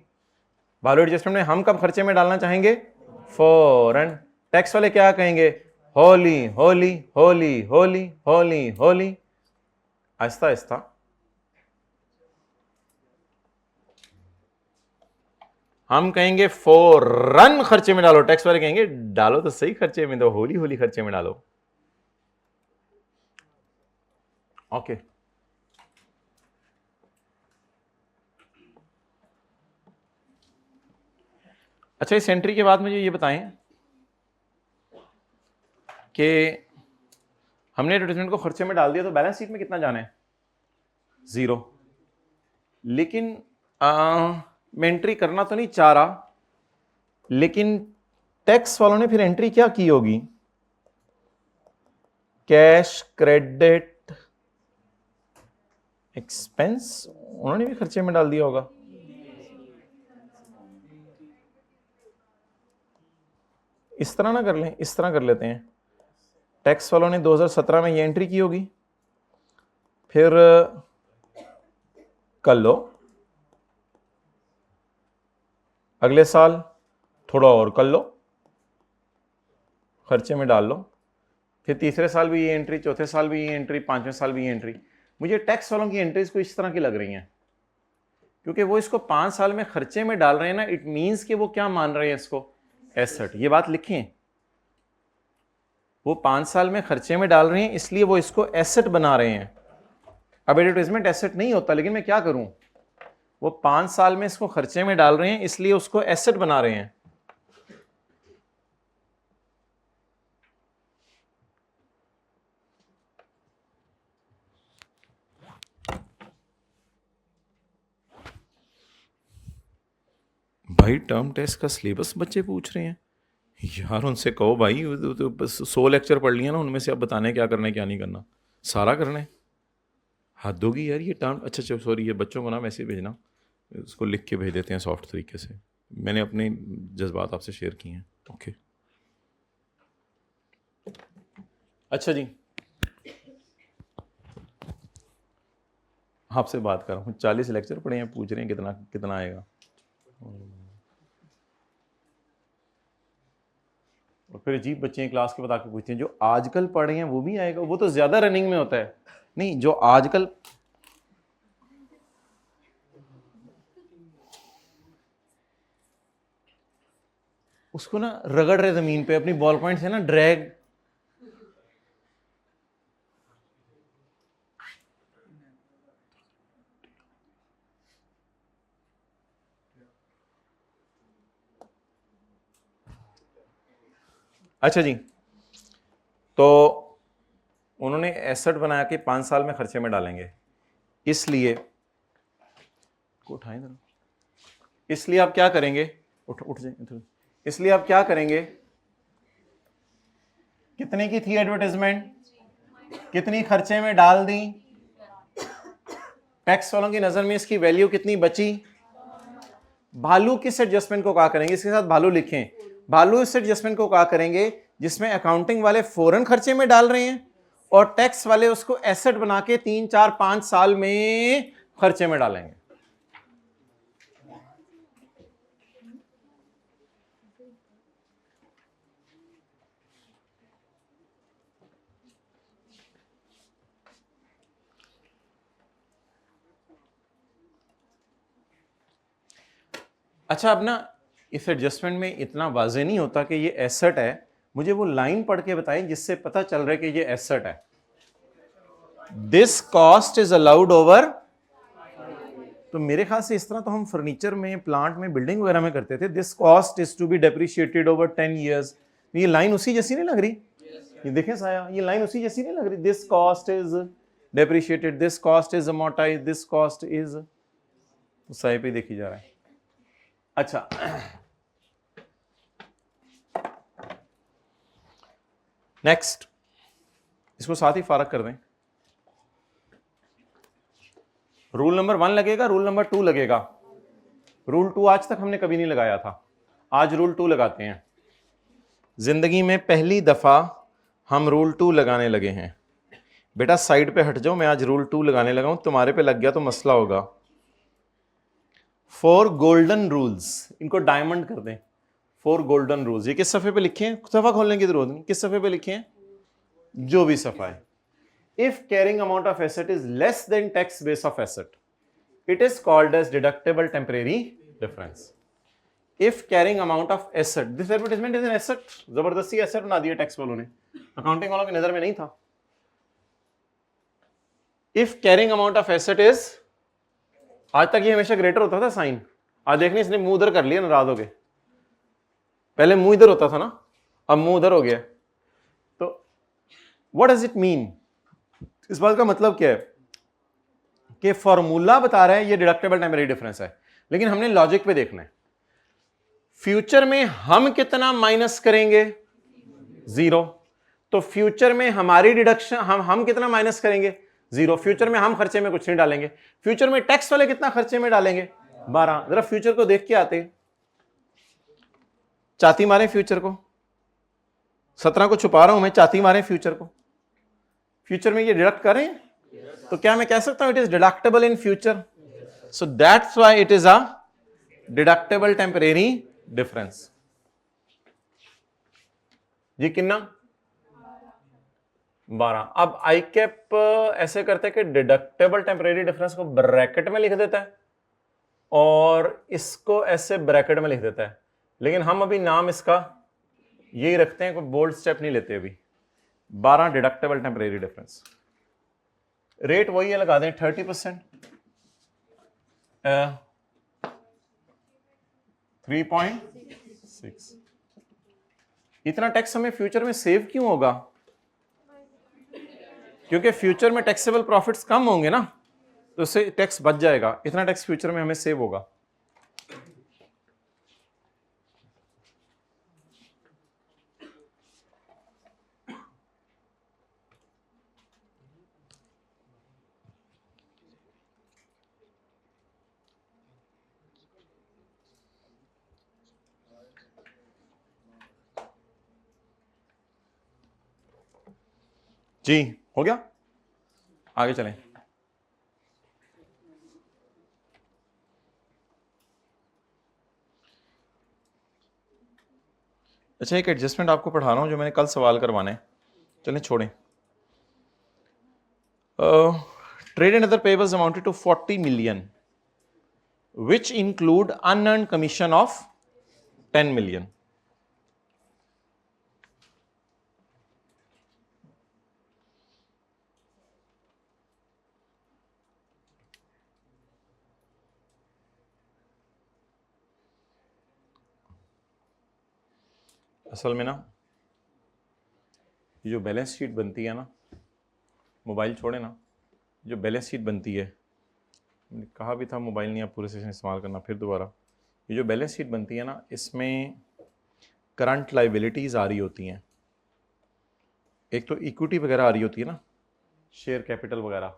भालू एडजस्टमेंट में हम कब खर्चे में डालना चाहेंगे? फौरन। टैक्स वाले क्या कहेंगे? होली होली होली होली होली होली। आहिस्ता आहिस्ता हम कहेंगे फौरन खर्चे में डालो। टैक्स वाले कहेंगे डालो तो सही खर्चे में, तो होली होली खर्चे में डालो। ओके अच्छा, इस एंट्री के बाद मुझे ये बताएं कि हमने एडवर्टाइजमेंट को खर्चे में डाल दिया तो बैलेंस शीट में कितना जाना है? 0। लेकिन मैं एंट्री करना तो नहीं चाह रहा, लेकिन टैक्स वालों ने फिर एंट्री क्या की होगी? कैश क्रेडिट एक्सपेंस, उन्होंने भी खर्चे में डाल दिया होगा। इस तरह ना कर लें, इस तरह कर लेते हैं। टैक्स वालों ने 2017 में ये एंट्री की होगी, फिर कर लो, अगले साल थोड़ा और कर लो, खर्चे में डाल लो, फिर तीसरे साल भी ये एंट्री, चौथे साल भी ये एंट्री, 5वें साल भी ये एंट्री। मुझे टैक्स वालों की एंट्रीज को इस तरह की लग रही हैं, क्योंकि वो इसको 5 साल में खर्चे में डाल रहे हैं ना। इट मीन्स कि वो क्या मान रहे हैं? इसको एसेट। ये बात लिखें, वो 5 साल में खर्चे में डाल रहे हैं, इसलिए वो इसको एसेट बना रहे हैं। अब एडवर्टाइजमेंट एसेट नहीं होता, लेकिन मैं क्या करूं? वो 5 साल में इसको खर्चे में डाल रहे हैं, इसलिए उसको एसेट बना रहे हैं। भाई टर्म टेस्ट का सिलेबस बच्चे पूछ रहे हैं यार, उनसे कहो भाई, तो बस 100 लेक्चर पढ़ लिया ना, उनमें से अब बताने क्या करना है क्या नहीं करना, सारा करना है। हद होगी यार ये टर्म। अच्छा अच्छा सॉरी, ये बच्चों को ना मैसेज भेजना, उसको लिख के भेज देते हैं सॉफ्ट तरीके से। मैंने अपने जज्बात आपसे शेयर किए हैं। ओके अच्छा जी, आपसे बात कर रहा हूँ। 40 लेक्चर पढ़े हैं, पूछ रहे हैं कितना कितना आएगा। और फिर अजीब बच्चे हैं क्लास के बता के पूछते हैं जो आजकल पढ़ रहे हैं वो भी आएगा। वो तो ज्यादा रनिंग में होता है। नहीं, जो आजकल उसको ना रगड़ रहे जमीन पे अपनी बॉल पॉइंट से ना, ड्रैग। अच्छा जी, तो उन्होंने एसेट बनाया कि 5 साल में खर्चे में डालेंगे, इसलिए को उठाएं जरा। इसलिए आप क्या करेंगे? उठ जाए। इसलिए आप क्या करेंगे? कितने की थी एडवर्टाइजमेंट, कितनी खर्चे में डाल दी, टैक्स वालों की नजर में इसकी वैल्यू कितनी बची। भालू किस एडजस्टमेंट को कहा करेंगे? इसके साथ भालू लिखें। भालू इस एडजस्टमेंट को कहा करेंगे जिसमें अकाउंटिंग वाले फौरन खर्चे में डाल रहे हैं और टैक्स वाले उसको एसेट बना के 3, 4, 5 साल में खर्चे में डालेंगे। अच्छा, अब ना इस एडजस्टमेंट में इतना वाजे नहीं होता कि ये एसेट है, मुझे वो लाइन पढ़ के बताएं जिससे पता चल रहा है कि ये एसेट है। This cost is allowed over, तो मेरे ख्याल से इस तरह तो हम फर्नीचर में, प्लांट में, बिल्डिंग वगैरह में करते थे। This cost is to be depreciated over 10 years। ये लाइन उसी जैसी नहीं लग रही? ये देखें साया, ये लाइन उसी जैसी नहीं लग रही? This cost is depreciated, this cost is amortised, this cost is, तो साया पे देखी जा रहा है। अच्छा, नेक्स्ट, इसको साथ ही फारक कर दें। रूल नंबर 1 लगेगा, रूल नंबर 2 लगेगा। रूल 2 आज तक हमने कभी नहीं लगाया था, आज रूल 2 लगाते हैं। जिंदगी में पहली दफा हम रूल 2 लगाने लगे हैं। बेटा साइड पे हट जाओ, मैं आज रूल 2 लगाने लगा हूं, तुम्हारे पे लग गया तो मसला होगा। 4 गोल्डन रूल्स, इनको डायमंड कर दें। 4 गोल्डन रूल्स, ये किस सफे पे लिखे हैं? सफा खोलने की जरूरत नहीं, किस सफे पे लिखे हैं? जो भी सफा है। If carrying amount of asset is less than tax base of asset, it is called as deductible temporary difference. If carrying amount of asset, this advertisement is an asset, जबरदस्ती asset बना दिया टैक्स वालों ने, अकाउंटिंग वालों की नजर में नहीं था। If carrying amount of asset is, आज तक ये हमेशा ग्रेटर होता था साइन, आज देखने इसने मुंह उधर कर लिया, नाराज हो गए। पहले मुंह इधर होता था ना, अब मुंह उधर हो गया। तो what does it mean? इस बात का मतलब क्या है कि फॉर्मूला बता रहा है ये डिडक्टेबल टेम्परेरी डिफरेंस है, लेकिन हमने लॉजिक पे देखना है। फ्यूचर में हम कितना माइनस करेंगे? 0। तो फ्यूचर में हमारी डिडक्शन, हम कितना माइनस करेंगे? 0। फ्यूचर में हम खर्चे में कुछ नहीं डालेंगे। फ्यूचर में टैक्स वाले कितना खर्चे में डालेंगे? 12। जरा फ्यूचर को देख के आते, चाती मारे फ्यूचर को। 17 को छुपा रहा हूं मैं, चाती मारे फ्यूचर को। फ्यूचर में ये डिडक्ट करें तो क्या मैं कह सकता हूं it is deductible in future? So that's why it is a deductible temporary difference. जी कितना? 12। अब आई कैप ऐसे करते हैं कि डिडक्टेबल टेम्परेरी डिफरेंस को ब्रैकेट में लिख देता है और इसको ऐसे ब्रैकेट में लिख देता है, लेकिन हम अभी नाम इसका यही रखते हैं, कोई बोल्ड स्टेप नहीं लेते अभी। 12 डिडक्टेबल टेम्परेरी डिफरेंस। रेट वही है, लगा दें 30%, 3.6। इतना टैक्स हमें फ्यूचर में सेव क्यों होगा? क्योंकि फ्यूचर में टैक्सेबल प्रॉफिट्स कम होंगे ना, तो उससे टैक्स बच जाएगा। इतना टैक्स फ्यूचर में हमें सेव होगा। जी हो गया, आगे चलें। अच्छा, एक एडजस्टमेंट आपको पढ़ा रहा हूं जो मैंने कल सवाल करवाने, चलें छोड़ें। Trade and other payables amounted to 40 million, which include unearned commission of 10 million. असल में ना ये जो बैलेंस शीट बनती है ना, मोबाइल छोड़े ना, जो बैलेंस शीट बनती है, मैंने कहा भी था मोबाइल नहीं आप पूरे सेशन इस्तेमाल करना, फिर दोबारा, ये जो बैलेंस शीट बनती है ना, इसमें करंट लाइबिलिटीज़ आ रही होती हैं। एक तो इक्विटी वगैरह आ रही होती है ना, शेयर कैपिटल वगैरह,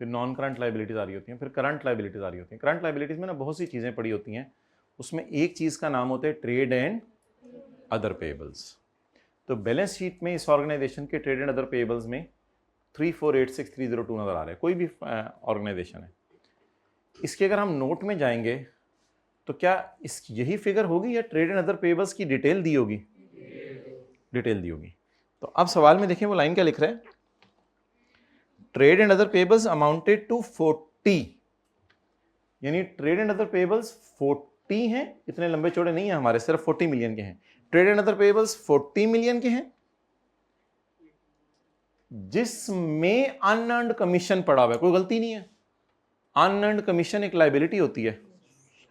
फिर नॉन करंट लाइबिलिटीज़ आ रही होती हैं, फिर करंट लाइबिलिटीज़ आ रही होती हैं। करंट लाइबिलिटीज़ में ना बहुत सी चीज़ें पड़ी होती हैं, उसमें एक चीज़ का नाम होता है ट्रेड एंड अदर पेबल्स। तो बैलेंस शीट में इस ऑर्गेनाइजेशन के ट्रेड एंड अदर पेबल्स में 3486302 नज़र आ रहा है, कोई भी ऑर्गेनाइजेशन है। इसके अगर हम नोट में जाएंगे तो क्या इस यही फिगर होगी या ट्रेड एंड अदर पेबल्स की डिटेल दी होगी? डिटेल दी होगी। तो अब सवाल में देखें वो लाइन क्या लिख रहा है, trade and other payables amounted to 40, यानी ट्रेड एंड अदर पेबल्स 40 हैं, इतने लंबे चौड़े नहीं है हमारे, सिर्फ 40 मिलियन के हैं। Trade and other payables 40 million के हैं जिसमें अनअर्न्ड कमीशन पड़ा हुआ है, कोई गलती नहीं है। अनअर्न्ड कमीशन एक लायबिलिटी होती है।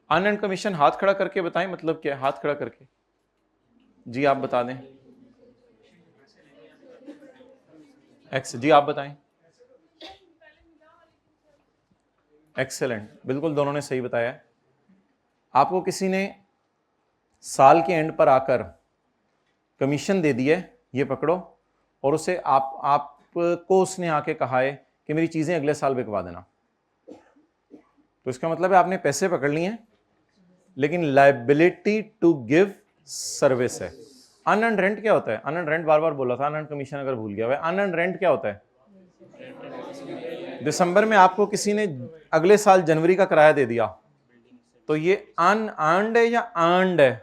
अनअर्न्ड कमीशन हाथ खड़ा करके बताएं मतलब क्या है, हाथ खड़ा करके जी आप बता दें। एक्स जी आप बताएं। एक्सेलेंट, बिल्कुल दोनों ने सही बताया। आपको किसी ने साल के एंड पर आकर कमीशन दे दी है, ये पकड़ो, और उसे आपको उसने आके कहा है कि मेरी चीजें अगले साल बिकवा देना, तो इसका मतलब है आपने पैसे पकड़ लिए हैं लेकिन लायबिलिटी टू गिव सर्विस है। अनअर्न्ड रेंट क्या होता है? अनअर्न्ड रेंट बार बार बोला था, अनअर्न्ड कमीशन अगर भूल गया है। अनअर्न्ड रेंट क्या होता है? दिसंबर में आपको किसी ने अगले साल जनवरी का किराया दे दिया, तो ये अनअर्न्ड है या अर्न्ड है?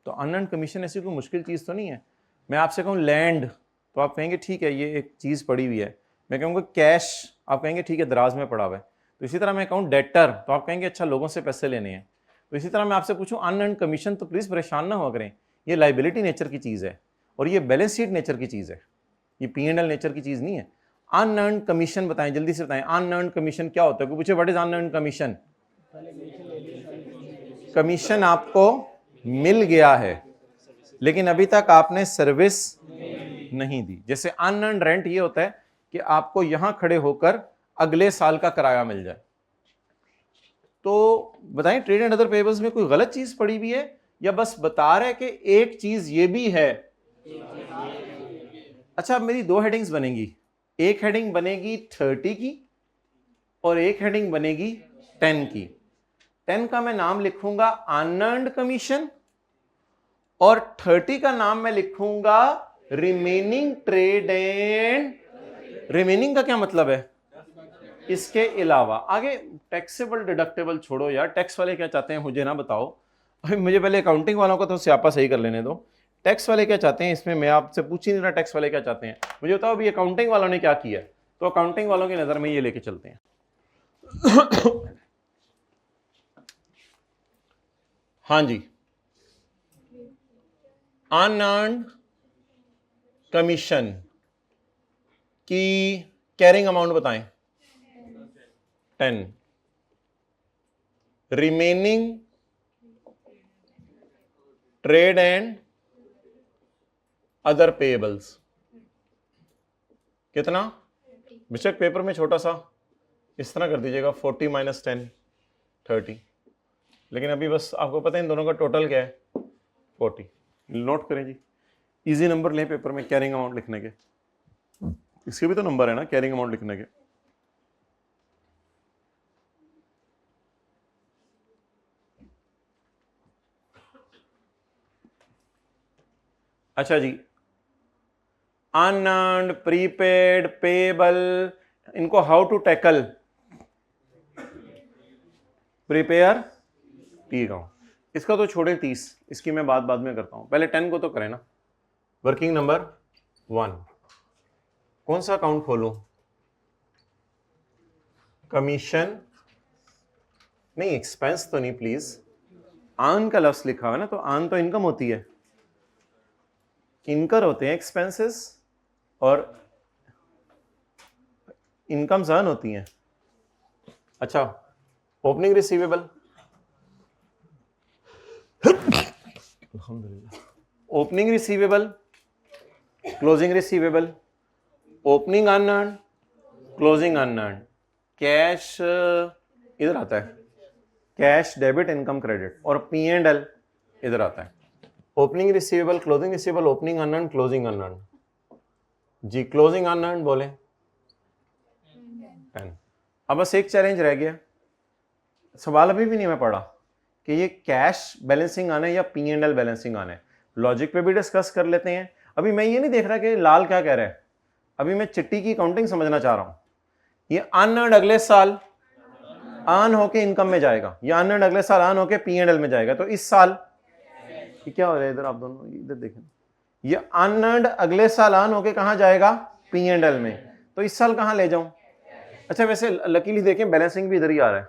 तो अनअर्न्ड कमीशन ऐसी कोई मुश्किल चीज तो नहीं है। मैं आपसे कहूं लैंड, तो आप कहेंगे ठीक है ये एक चीज पड़ी हुई है। मैं कहूंगा कैश, आप कहेंगे ठीक है दराज में पड़ा हुआ है। तो इसी तरह मैं कहूं डेटर, तो आप कहेंगे अच्छा लोगों से पैसे लेने हैं। तो इसी तरह मैं आपसे पूछूं अनअर्न्ड कमीशन, तो प्लीज परेशान ना हुआ करें, ये लायबिलिटी नेचर की चीज है और ये बैलेंस शीट नेचर की चीज है, ये P&L नेचर की चीज नहीं है। अनअर्न्ड कमीशन बताएं, जल्दी से बताएं, अनअर्न्ड कमीशन क्या होता है? कोई पूछे what is unearned commission? Commission आपको मिल गया है लेकिन अभी तक आपने सर्विस नहीं दी। जैसे अनअर्न्ड रेंट ये होता है कि आपको यहां खड़े होकर अगले साल का किराया मिल जाए। तो बताएं ट्रेड एंड अदर पेबल्स में कोई गलत चीज पड़ी हुई है या बस बता रहे कि एक चीज ये भी है? अच्छा, अब मेरी दो हेडिंग्स बनेंगी, एक हेडिंग बनेगी 30 की और एक हेडिंग बनेगी 10 की। 10 का मैं नाम लिखूंगा अनअर्न्ड कमीशन और 30 का नाम मैं लिखूंगा रिमेनिंग ट्रेड एंड। रिमेनिंग का क्या मतलब है? इसके अलावा। आगे टैक्सेबल डिडक्टेबल छोड़ो यार, टैक्स वाले क्या चाहते हैं मुझे ना बताओ। अभी मुझे पहले अकाउंटिंग वालों को तो स्यापा सही कर लेने दो। टैक्स वाले क्या चाहते हैं इसमें मैं आपसे पूछ ही नहीं रहा, टैक्स वाले क्या चाहते हैं मुझे बताओ। अभी अकाउंटिंग वालों ने क्या किया, तो अकाउंटिंग वालों की नजर में ये लेके चलते हैं। हाँ जी, अनअर्न्ड कमीशन की कैरिंग अमाउंट बताएं 10, remaining trade and other payables कितना? बेशक पेपर में छोटा सा इस तरह कर दीजिएगा 40 माइनस 10 30, लेकिन अभी बस आपको पता है इन दोनों का टोटल क्या है 40। नोट करें जी, इजी नंबर लें पेपर में कैरिंग अमाउंट लिखने के, इसके भी तो नंबर है ना कैरिंग अमाउंट लिखने के। अच्छा जी, अनअर्न्ड, प्रीपेड, पेबल, इनको how to tackle? Prepare T account. इसका तो छोड़े 30, इसकी मैं बात बाद में करता हूं, पहले 10 को तो करें ना। वर्किंग नंबर 1, कौन सा अकाउंट खोलूं? कमीशन नहीं, एक्सपेंस तो नहीं प्लीज। आन का लफ्ज लिखा हुआ है ना, तो आन तो इनकम होती है, इनकर होते हैं एक्सपेंसेस और इनकम्स अर्न होती हैं। अच्छा, ओपनिंग रिसीवेबल, अल्हम्दुलिल्लाह, opening receivable, closing receivable, opening unearned, closing unearned, cash इधर आता है, कैश डेबिट इनकम क्रेडिट, और P&L इधर आता है। Opening receivable, closing receivable, opening unearned, closing unearned. जी क्लोजिंग अनअर्न्ड बोले 10। अब बस एक चैलेंज रह गया, सवाल अभी भी नहीं मैं पढ़ा कि ये कैश बैलेंसिंग आना है या P&L बैलेंसिंग आना है। लॉजिक पे भी डिस्कस कर लेते हैं। अभी मैं ये नहीं देख रहा कि लाल क्या कह रहा है, अभी मैं चिट्टी की काउंटिंग समझना चाह रहा हूं। ये अनअर्न्ड अगले साल अर्न होके इनकम में जाएगा, ये अनअर्न्ड अगले साल अर्न होके P&L में जाएगा। तो इस साल ये क्या हो रहा है, इधर आप दोनों इधर देखें, ये अनअर्न्ड अगले साल अर्न होके कहां जाएगा, P&L में। तो इस साल कहां ले जाऊं? अच्छा वैसे लकीली देखें बैलेंसिंग भी इधर ही आ रहा है,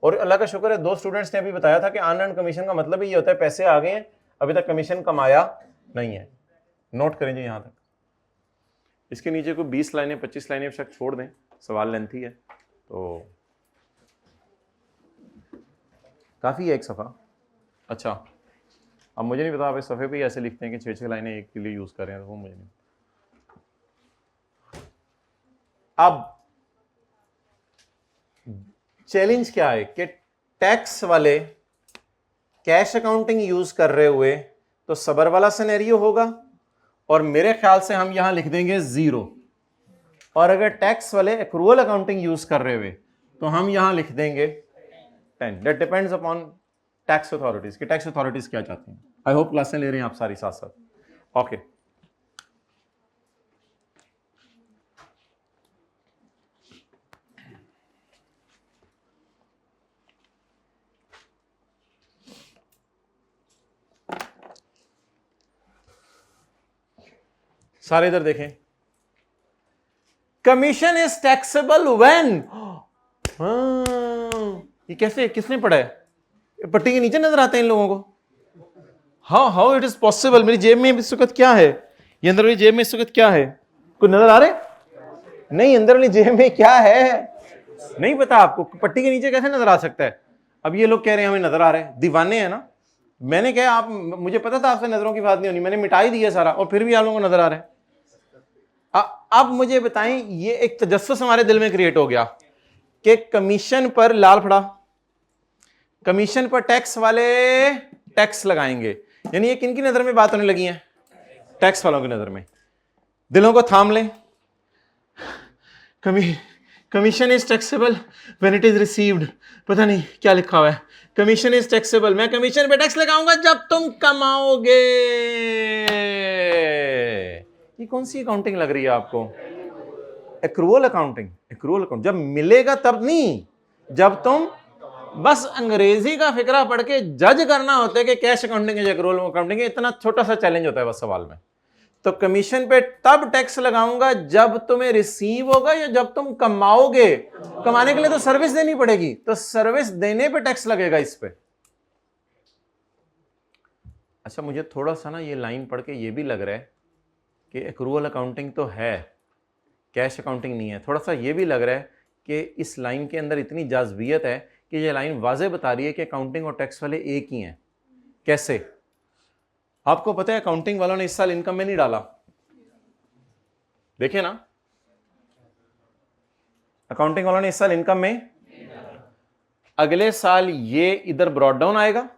और अल्लाह का शुक्र है 2 स्टूडेंट्स ने अभी बताया था कि अनअर्न्ड कमीशन का मतलब ही ये होता है पैसे आ गए हैं, अभी तक कमीशन कमाया नहीं है। नोट करें जी यहां तक। इसके नीचे कोई 20 लाइनें 25 लाइनें शायद छोड़ दें, सवाल लेंथी है तो काफी है एक सफ़ा। अच्छा अब मुझे नहीं पता आप इस सफ़े पे ऐसे लिखते हैं कि 6-6 लाइनें एक के लिए यूज़ कर रहे हैं, तो वो मुझे नहीं। अब चैलेंज क्या है कि टैक्स वाले कैश अकाउंटिंग यूज कर रहे हुए तो सबर वाला सिनेरियो होगा, और मेरे ख्याल से हम यहां लिख देंगे 0। और अगर टैक्स वाले एक्रूअल अकाउंटिंग यूज कर रहे हुए तो हम यहां लिख देंगे 10। That depends upon tax authorities कि टैक्स अथॉरिटीज क्या चाहती हैं। आई होप क्लासें ले रहे हैं आप सारी साथ साथ। ओके सारे इधर देखें। कमीशन इज टैक्सेबल व्हेन, ये कैसे, किसने पढ़ा है? पट्टी के नीचे नजर आते हैं इन लोगों को। How it is possible. मेरी जेब में इस वक्त क्या है, ये अंदर वाली जेब में इस वक्त क्या है, कुछ नजर आ रहे? नहीं, अंदर वाली जेब में क्या है नहीं पता आपको, पट्टी के नीचे कैसे नजर आ सकता है? अब ये लोग कह रहे हैं हमें नजर आ रहे हैं, दीवाने हैं ना। मैंने कहा आप, मुझे पता था आपसे नजरों की बात नहीं होनी, मैंने मिटा ही दिया सारा, और फिर भी आप लोगों को नजर आ रहे हैं। अब मुझे बताएं, ये एक तजस्सुस हमारे दिल में क्रिएट हो गया कि कमीशन पर लाल फड़ा, कमीशन पर टैक्स वाले टैक्स लगाएंगे, यानी ये किनकी नजर में बात होने लगी है? टैक्स वालों की नजर में। दिलों को थाम लें। Commission is taxable when it is received, पता नहीं क्या लिखा हुआ है। कमीशन इज टैक्सेबल, मैं कमीशन पे टैक्स लगाऊंगा जब तुम कमाओगे। ये कौन सी अकाउंटिंग लग रही है आपको? Accrual accounting. एक्रूअल अकाउंट जब मिलेगा तब नहीं, जब तुम बस अंग्रेजी का फिक्रा पढ़ के जज करना होता है कि कैश अकाउंटिंग है एक्रूअल अकाउंटिंग है। इतना छोटा सा चैलेंज होता है बस सवाल में। तो कमीशन पे तब टैक्स लगाऊंगा जब तुम्हें रिसीव होगा या जब तुम कमाओगे। कमाने के लिए तो सर्विस देनी पड़ेगी, तो सर्विस देने पे टैक्स लगेगा इस पे। अच्छा मुझे थोड़ा सा ना ये लाइन पढ़ के ये भी लग रहा है कि एक्रूअल अकाउंटिंग तो है, कैश अकाउंटिंग नहीं है। थोड़ा सा ये भी लग रहा है कि इस लाइन के अंदर इतनी जाज़बियत है कि ये लाइन वाज़े बता रही है कि अकाउंटिंग और टैक्स वाले एक ही हैं। कैसे? आपको पता है अकाउंटिंग वालों ने इस साल इनकम में नहीं डाला, देखिए ना, अकाउंटिंग वालों ने इस साल इनकम में, अगले साल ये इधर ब्रॉड डाउन आएगा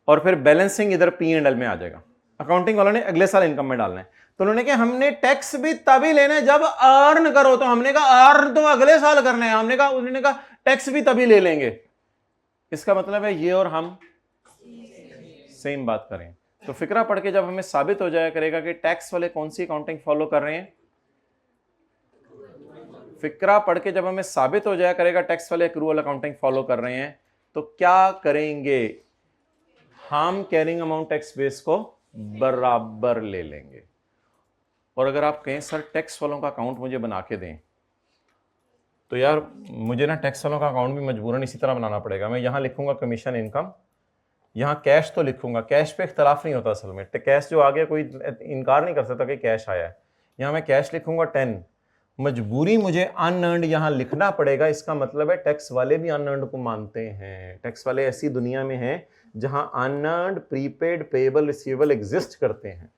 और फिर बैलेंसिंग इधर P&L में आ जाएगा। अकाउंटिंग वालों ने अगले साल इनकम में डालना है, तो उन्होंने कहा हमने टैक्स भी तभी लेना है जब अर्न करो। तो हमने कहा अर्न तो अगले साल करना है, हमने कहा, उन्होंने कहा टैक्स भी तभी ले लेंगे। इसका मतलब है ये और हम सेम बात करें। तो फिक्रा पढ़ के जब हमें साबित हो जाया करेगा कि टैक्स वाले कौन सी अकाउंटिंग फॉलो कर रहे हैं, फिक्रा पढ़ के जब हमें साबित हो जाया करेगा टैक्स वाले एक्रूअल अकाउंटिंग फॉलो कर रहे हैं, तो क्या करेंगे? हम कैरिंग अमाउंट टैक्स बेस को बराबर ले लेंगे। और अगर आप कहें सर टैक्स वालों का अकाउंट मुझे बना के दें, तो यार मुझे ना टैक्स वालों का अकाउंट भी मजबूरन इसी तरह बनाना पड़ेगा। मैं यहां लिखूंगा कमीशन इनकम, यहां कैश तो लिखूंगा, कैश पे इख्तलाफ नहीं होता असल में, कैश जो आ गया कोई इनकार नहीं कर सकता कि कैश आया है। यहां मैं कैश लिखूंगा 10, मजबूरी मुझे अनअर्न्ड यहां लिखना पड़ेगा। इसका मतलब है टैक्स वाले भी अनअर्न्ड को मानते हैं। टैक्स वाले ऐसी दुनिया में हैं जहां unearned, prepaid, payable, receivable exist करते हैं।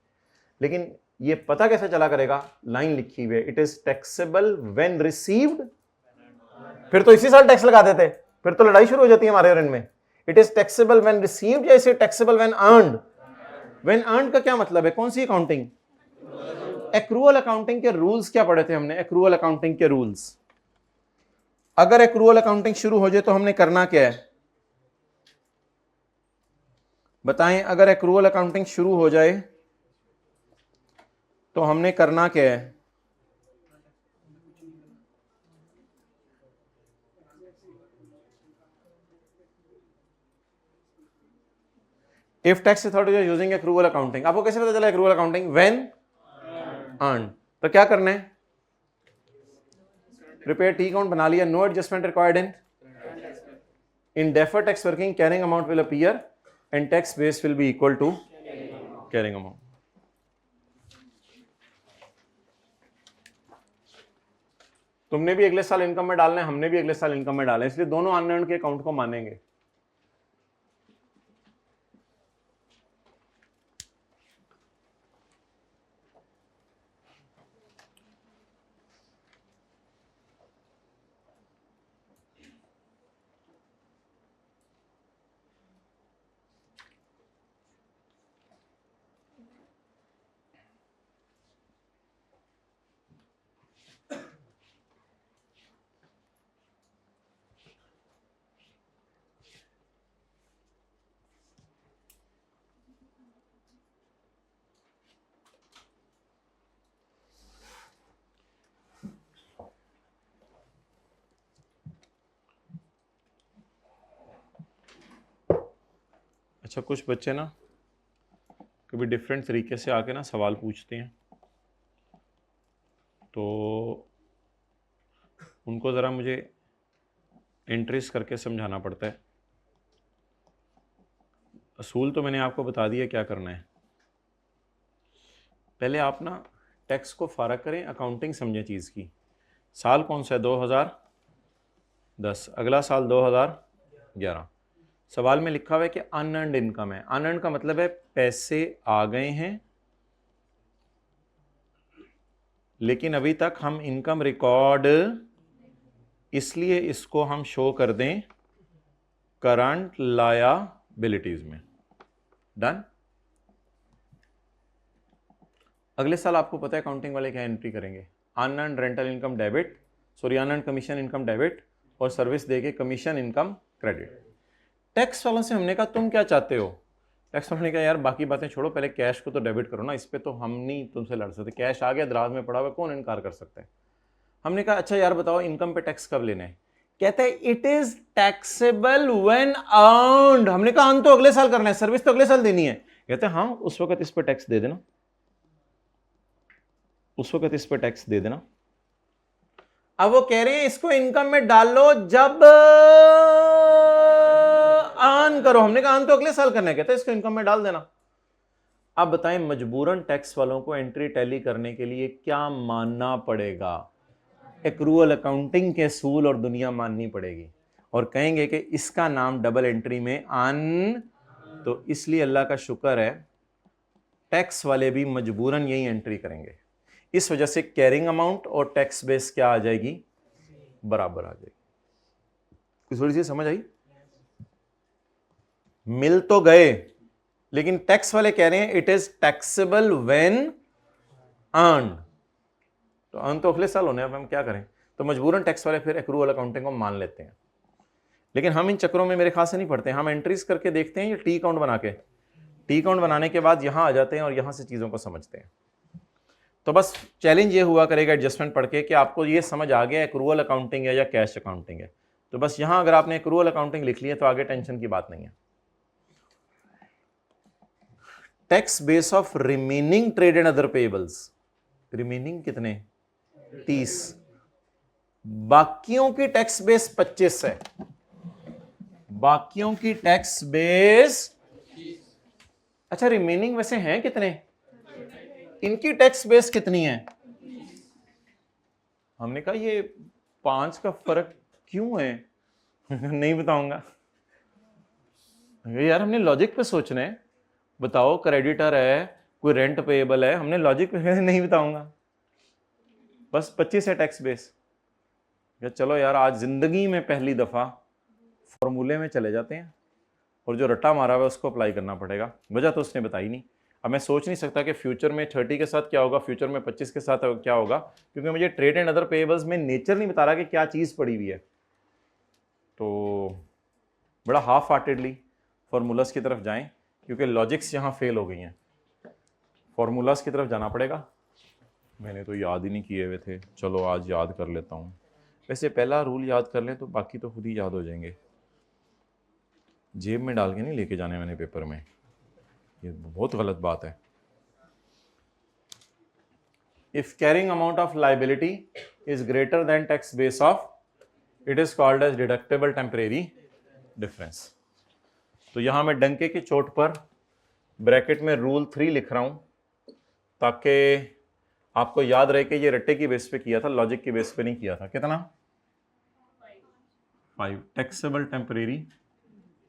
लेकिन ये पता कैसे चला करेगा? लाइन लिखी हुई है, it is taxable when received. फिर तो इसी साल टैक्स लगा देते, फिर तो लड़ाई शुरू हो जाती है हमारे और इनमें। It is taxable when received या इसे taxable when earned? When earned का क्या मतलब है? कौन सी अकाउंटिंग? एक्रूअल अकाउंटिंग के रूल्स क्या पढ़े थे हमने? एक्रूअल अकाउंटिंग के रूल्स। अगर एक्रूअल अकाउंटिंग शुरू हो जाए तो हमने करना क्या है? बताएं अगर एक्रूअल अकाउंटिंग शुरू हो जाए तो हमने करना क्या है? If tax authority are using accrual accounting, आपको कैसे पता चला एक्रूअल अकाउंटिंग? When earn. तो क्या करना है? प्रिपेयर टी अकाउंट बना लिया, no adjustment required in deferred tax working, carrying amount will appear and tax base will be equal to carrying amount. तुमने भी अगले साल इनकम में डालना है, हमने भी अगले साल इनकम में डालना है, इसलिए दोनों अनअर्न्ड के अकाउंट को मानेंगे। अच्छा, कुछ बच्चे ना कभी डिफरेंट तरीके से आके ना सवाल पूछते हैं, तो उनको ज़रा मुझे एंट्रीज करके समझाना पड़ता है। असूल तो मैंने आपको बता दिया क्या करना है। पहले आप ना टैक्स को फ़र्क करें, अकाउंटिंग समझें चीज़ की। साल कौन सा है? 2010। अगला साल 2011। सवाल में लिखा हुआ है कि अनअर्न्ड इनकम है। अनअर्न्ड का मतलब है पैसे आ गए हैं लेकिन अभी तक हम इनकम रिकॉर्ड, इसलिए इसको हम शो कर दें करंट लायबिलिटीज में। डन। अगले साल आपको पता है अकाउंटिंग वाले क्या एंट्री करेंगे? Unearned rental income debit, sorry unearned commission income debit, और सर्विस देके कमीशन इनकम क्रेडिट। टैक्स वालों से हमने कहा तुम क्या चाहते हो? टैक्स वालों ने कहा यार बाकी बातें छोड़ो, पहले कैश को तो डेबिट करो ना, इस पे तो हम नहीं तुमसे लड़ सकते। कैश आ गया, दराज में पड़ा हुआ, कौन इनकार कर सकता है? हमने कहा अच्छा यार बताओ इनकम पे टैक्स कब लेना है? कहते हैं it is taxable when earned. हमने कहा अर्न तो अगले साल करना है, सर्विस तो अगले साल देनी है। कहते हैं हाँ उस वक्त इस पे टैक्स दे देना, उस वक्त इस पे टैक्स दे देना। अब वो कह रहे हैं इसको इनकम में डाल लो जब अर्न करो। हमने कहा अर्न तो अगले साल करना है। कहते हैं इसको इनकम में डाल देना। अब बताएं मजबूरन टैक्स वालों को एंट्री टैली करने के लिए क्या मानना पड़ेगा? एक्रूअल अकाउंटिंग के असूल और दुनिया माननी पड़ेगी, और कहेंगे कि इसका नाम डबल एंट्री में अन। तो इसलिए अल्लाह का शुक्र है टैक्स वाले भी मजबूरन यही एंट्री करेंगे। इस वजह से कैरिंग अमाउंट और टैक्स बेस क्या आ जाएगी? बराबर आ जाएगी। कुछ थोड़ी सी समझ आई? मिल तो गए, लेकिन टैक्स वाले कह रहे हैं it is taxable when earned. तो अर्न तो अगले साल होने, अब हम क्या करें? तो मजबूरन टैक्स वाले फिर एक्रूअल अकाउंटिंग को मान लेते हैं। लेकिन हम इन चक्रों में मेरे खास से नहीं पढ़ते। हम एंट्रीज करके देखते हैं ये टी अकाउंट बना के, टी अकाउंट बनाने के बाद यहां आ जाते हैं और यहां से चीजों को समझते हैं। तो बस चैलेंज ये हुआ करेगा एडजस्टमेंट पढ़ के कि आपको ये समझ आ गया एक्रूअल अकाउंटिंग है या कैश अकाउंटिंग है। तो बस यहां अगर आपने एक्रूअल अकाउंटिंग लिख लिया तो आगे टेंशन की बात नहीं है। Tax base of remaining trade and other payables. Remaining कितने? 30। बाकियों की टैक्स बेस 25 है। बाकियों की टैक्स बेस, अच्छा रिमेनिंग वैसे हैं कितने? इनकी टैक्स बेस कितनी है? हमने कहा ये 5 का फर्क क्यों है? नहीं बताऊंगा यार, हमने लॉजिक पे सोचना है। बताओ क्रेडिटर है, कोई रेंट पेएबल है, हमने लॉजिक पे नहीं बताऊंगा। बस 25 है टैक्स बेस। या चलो यार आज जिंदगी में पहली दफा फॉर्मूले में चले जाते हैं और जो रट्टा मारा हुआ है उसको अप्लाई करना पड़ेगा। वजह तो उसने बताई नहीं। अब मैं सोच नहीं सकता कि फ्यूचर में 30 के साथ क्या होगा, फ्यूचर में 25 के साथ क्या होगा, क्योंकि मुझे ट्रेड एंड अदर पेएबल्स में नेचर नहीं बता रहा कि क्या चीज़ पड़ी हुई है। तो बड़ा हाफ हार्टेडली फॉर्मूलास की तरफ जाएं क्योंकि लॉजिक्स यहाँ फेल हो गई हैं, फॉर्मूलाज की तरफ जाना पड़ेगा। मैंने तो याद ही नहीं किए हुए थे, चलो आज याद कर लेता हूँ। वैसे पहला रूल याद कर लें तो बाकी तो खुद ही याद हो जाएंगे। जेब में डाल के नहीं लेके जाने मैंने पेपर में, ये बहुत गलत बात है। If carrying amount of liability is greater than tax base of, it is called as deductible temporary difference. तो यहां मैं डंके की चोट पर ब्रैकेट में रूल 3 लिख रहा हूं ताकि आपको याद रहे कि ये रट्टे की बेस पे किया था, लॉजिक की बेस पे नहीं किया था। कितना? 5 taxable temporary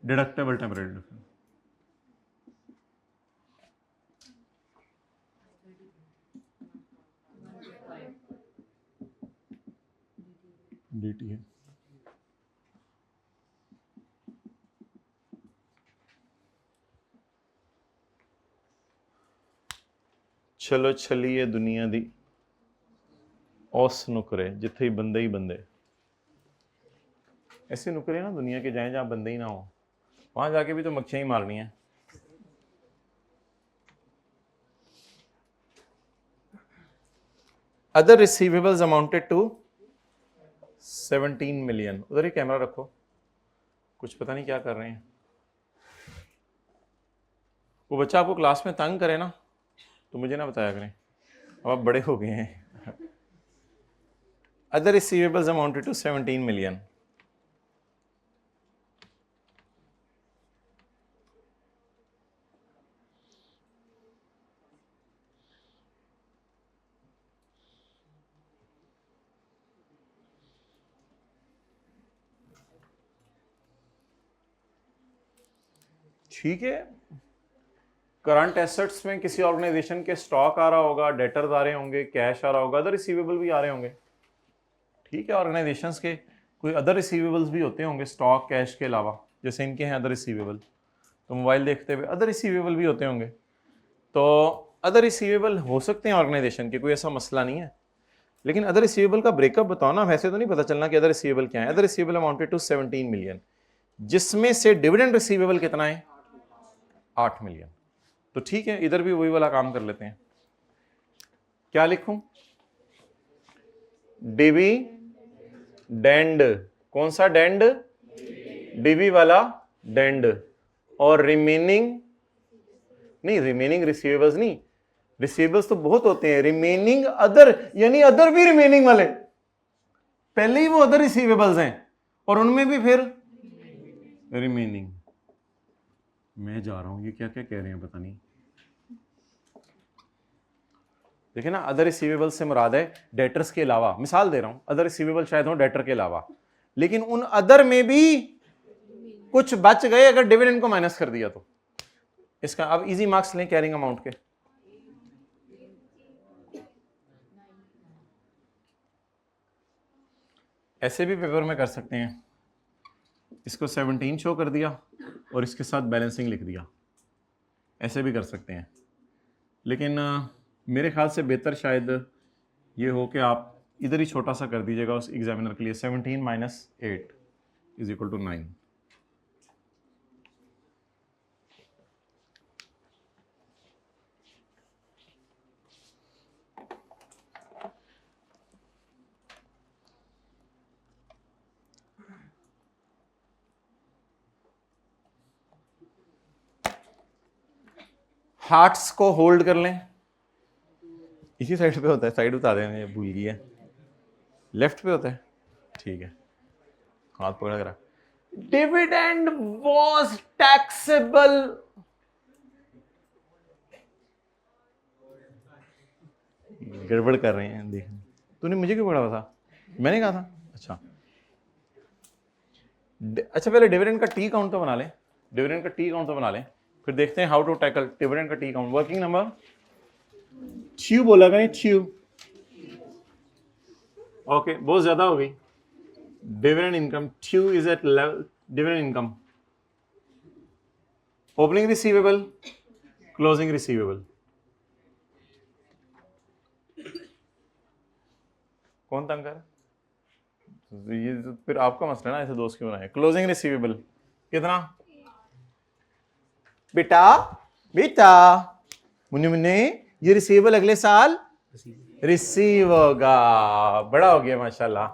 deductible temporary difference. DT है। चलो चलिए दुनिया दी औस नुकरे जिथे बंदे ही बंदे। ऐसे नुकरे ना दुनिया के जाएं जहां बंदे ही ना हो, वहां जाके भी तो मक्खियां ही मारनी है। Other receivables amounted to 17 million. उधर ही कैमरा रखो, कुछ पता नहीं क्या कर रहे हैं। वो बच्चा आपको क्लास में तंग करे ना तो मुझे ना बताया करें, अब आप बड़े हो गए हैं। Other receivables amounted to 17 million. ठीक है, करंट एसेट्स में किसी ऑर्गेनाइजेशन के स्टॉक आ रहा होगा, डेटर्स आ रहे होंगे, कैश आ रहा होगा, अदर रिसीवेबल भी आ रहे होंगे। ठीक है, ऑर्गेनाइजेशंस के कोई अदर रिसीवेबल्स भी होते होंगे स्टॉक कैश के अलावा, जैसे इनके हैं अदर रिसीवेबल। तो मोबाइल देखते हुए अदर रिसीवेबल भी होते होंगे। तो अदर रिसीवेबल हो सकते हैं ऑर्गेनाइजेशन के, कोई ऐसा मसला नहीं है। लेकिन अदर रिसीवेबल का ब्रेकअप बताओ ना, वैसे तो नहीं पता चलना कि अदर रिसीवेबल क्या है। Other receivable amounted to 17 million, जिसमें से डिविडेंड रिसीवेबल कितना है? 8 मिलियन। तो ठीक है, इधर भी वही वाला काम कर लेते हैं। क्या लिखूं? डिविडेंड। कौन सा डेंड? डिवी वाला डेंड। और रिमेनिंग नहीं, रिमेनिंग रिसीवेबल्स नहीं, रिसीवेबल्स तो बहुत होते हैं। रिमेनिंग अदर, यानी अदर भी रिमेनिंग वाले, पहले ही वो अदर रिसीवेबल्स हैं और उनमें भी फिर रिमेनिंग। मैं जा रहा हूं, ये क्या क्या कह रहे हैं पता नहीं। देखिए ना, अदर रिसीवेबल से मुराद है डेटर्स के अलावा। मिसाल दे रहा हूं, अदर रिसीवेबल शायद हो डेटर के अलावा, लेकिन उन अदर में भी कुछ बच गए अगर डिविडेंड को माइनस कर दिया तो। इसका अब इजी मार्क्स लें कैरिंग अमाउंट के। ऐसे भी पेपर में कर सकते हैं, इसको 17 शो कर दिया और इसके साथ बैलेंसिंग लिख दिया, ऐसे भी कर सकते हैं। लेकिन मेरे ख्याल से बेहतर शायद ये हो कि आप इधर ही छोटा सा कर दीजिएगा उस एग्जामिनर के लिए। 17 माइनस 8 इज इक्वल टू 9। हार्ट्स को होल्ड कर लें, इसी साइड पे होता है, साइड बता दें, मैं भूल गई है। लेफ्ट पे होता है, ठीक है, हाथ पकड़ कर। Dividend was taxable. गड़बड़ कर रहे हैं, देख। तूने मुझे क्यों पकड़ा था? मैंने कहा था। अच्छा अच्छा, पहले डिविडेंड का टी काउंट तो बना लें, डिविडेंड का टी काउंट तो बना लें, फिर देखते हैं हाउ टू टैकल डिविडेंड का टी काउंट। वर्किंग नंबर च्यू बोला करें, च्यू। ओके, बहुत ज्यादा हो गई। डिविडेंड इनकम, च्यू is at level dividend income. Opening receivable, closing receivable. कौन तंग कर? ये तो फिर आपका मसला है ना, ऐसे दोस्त क्यों बनाए। क्लोजिंग रिसीवेबल कितना? बेटा बेटा मुन्ने मुन्ने, ये रिसीवेबल अगले साल रिसीव होगा, बड़ा हो गया माशाल्लाह।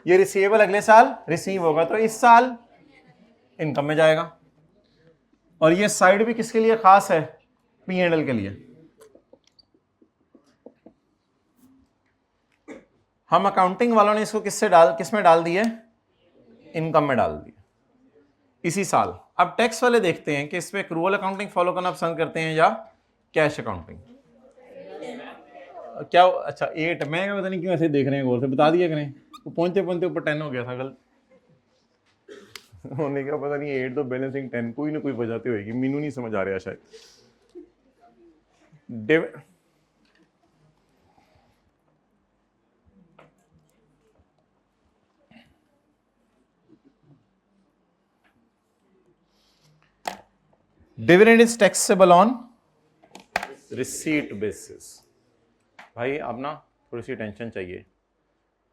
ये रिसीवेबल अगले साल रिसीव होगा, तो इस साल इनकम में जाएगा। और ये साइड भी किसके लिए खास है? P&L के लिए। हम अकाउंटिंग वालों ने इसको किस में डाल दिए? इनकम में डाल दिए इसी साल। अब टैक्स वाले देखते हैं कि इसमें एक्रूअल अकाउंटिंग फॉलो करना पसंद करते हैं या कैश अकाउंटिंग। क्या अच्छा 8, मैं पता नहीं क्यों ऐसे देख रहे हैं गौर से, बता दिया करें। वो पहुंचते पहुंचते ऊपर 10 हो गया था कल। उन्होंने कहा पता नहीं 8 तो बैलेंसिंग 10, कोई ना कोई बजाते होगी, मीनू नहीं समझ आ रहा शायद। Dividend is taxable on receipt basis. भाई अब ना थोड़ी सी टेंशन चाहिए,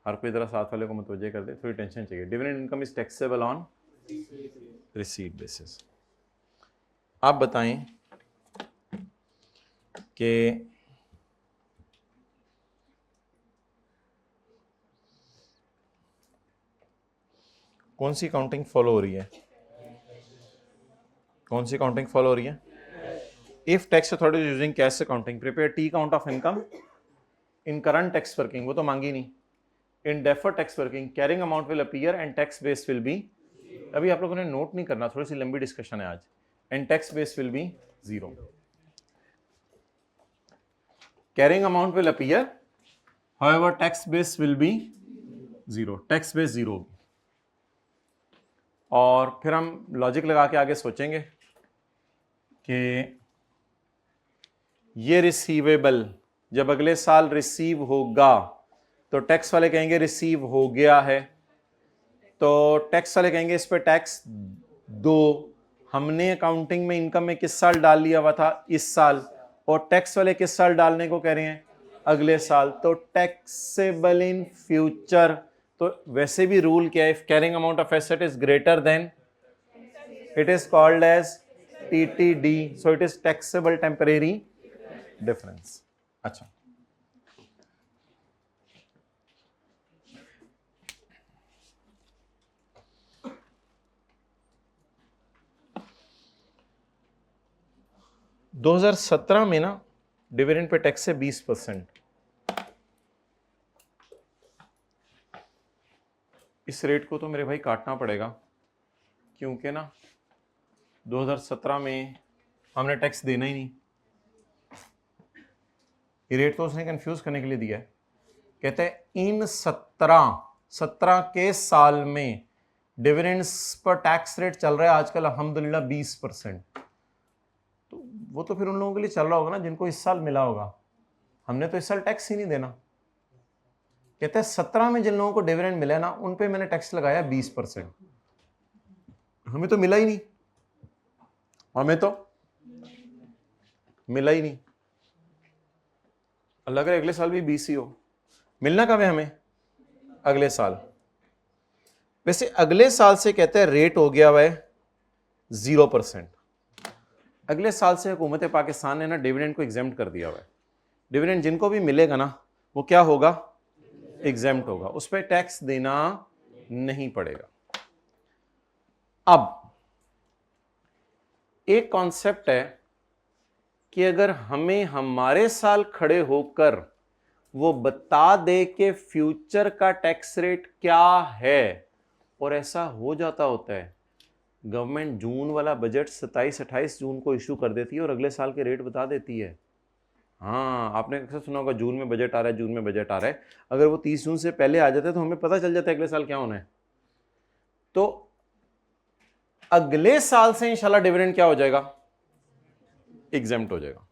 हर कोई जरा साथ वाले को मुतवज्जे कर दे, थोड़ी टेंशन चाहिए। Dividend income is taxable on receipt basis. आप बताएं कि कौन सी काउंटिंग फॉलो हो रही है? कौन सी काउंटिंग फॉलो हो रही है? If tax authority is using cash accounting, prepare the account of income in current tax working, वो तो मांगी नहीं। In defer tax working carrying amount will appear and tax base will be, अभी आप लोगों ने नोट नहीं करना, थोड़ी सी लंबी डिस्कशन है आज। And tax base will B 0। Carrying amount will appear, however tax base will B 0, tax base 0। और फिर हम लॉजिक लगा के आगे सोचेंगे कि ये रिसीवेबल जब अगले साल रिसीव होगा तो टैक्स वाले कहेंगे रिसीव हो गया है, तो टैक्स वाले कहेंगे इस पे टैक्स दो। हमने अकाउंटिंग में इनकम में किस साल डाल लिया हुआ था? इस साल। और टैक्स वाले किस साल डालने को कह रहे हैं? अगले साल। तो टैक्सेबल इन फ्यूचर। तो वैसे भी रूल क्या है? If carrying amount of asset is greater than, it is called as TTD, so it is taxable temporary difference. अच्छा, दो 2017 में ना डिविडेंड पे टैक्स है 20%। इस रेट को तो मेरे भाई काटना पड़ेगा, क्योंकि ना 2017 में हमने टैक्स देना ही नहीं। ये रेट तो उसने कंफ्यूज करने के लिए दिया है। कहते हैं इन 17 के साल में डिविडेंड्स पर टैक्स रेट चल रहा है आजकल अल्हम्दुलिल्लाह 20%। तो वो तो फिर उन लोगों के लिए चल रहा होगा ना जिनको इस साल मिला होगा। हमने तो इस साल टैक्स ही नहीं देना। कहते हैं 17 में जिन लोगों को डिविडेंड मिला ना उन पे मैंने टैक्स लगाया 20%। हमें तो मिला ही नहीं, हमें तो मिला ही नहीं। अल्लाह करे अगले साल भी 20 ही हो। मिलना कब है हमें? अगले साल। वैसे अगले साल से कहते हैं रेट हो गया हुआ है 0%। अगले साल से हुकूमत पाकिस्तान ने ना डिविडेंड को एग्जेम्प्ट कर दिया हुआ है। डिविडेंड जिनको भी मिलेगा ना वो क्या होगा? एग्जेम्प्ट होगा, उस पर टैक्स देना नहीं पड़ेगा। अब एक कॉन्सेप्ट है कि अगर हमें हमारे साल खड़े होकर वो बता दे कि फ्यूचर का टैक्स रेट क्या है, और ऐसा हो जाता होता है, गवर्नमेंट जून वाला बजट 27-28 जून को इशू कर देती है और अगले साल के रेट बता देती है। हाँ, आपने अक्सर सुना होगा जून में बजट आ रहा है, जून में बजट आ रहा है। अगर वो 30 जून से पहले आ जाता है तो हमें पता चल जाता है अगले साल क्या होना है। तो अगले साल से इंशाल्लाह डिविडेंड क्या हो जाएगा? एग्जेम्प्ट हो जाएगा।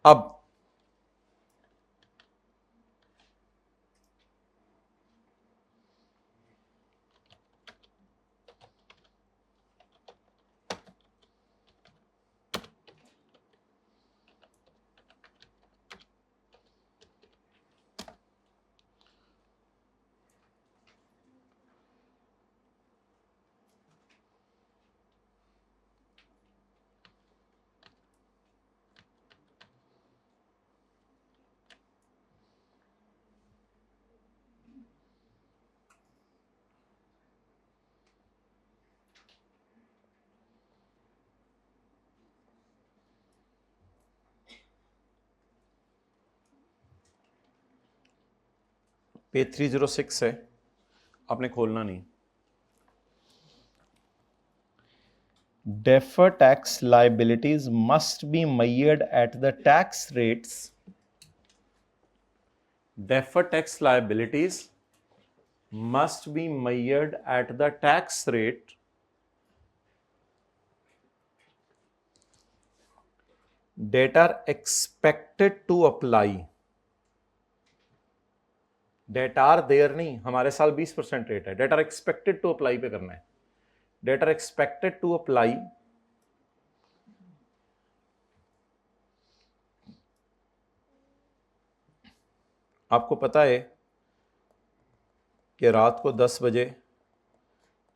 अब पेज 306 है, आपने खोलना नहीं। Deferred tax liabilities must be measured at the tax rates. Deferred tax liabilities must be measured at the tax rate that are expected to apply. That are there नहीं, हमारे साल 20% रेट है, that are expected to apply पे करना है, that are expected to apply आपको पता है कि रात को 10 बजे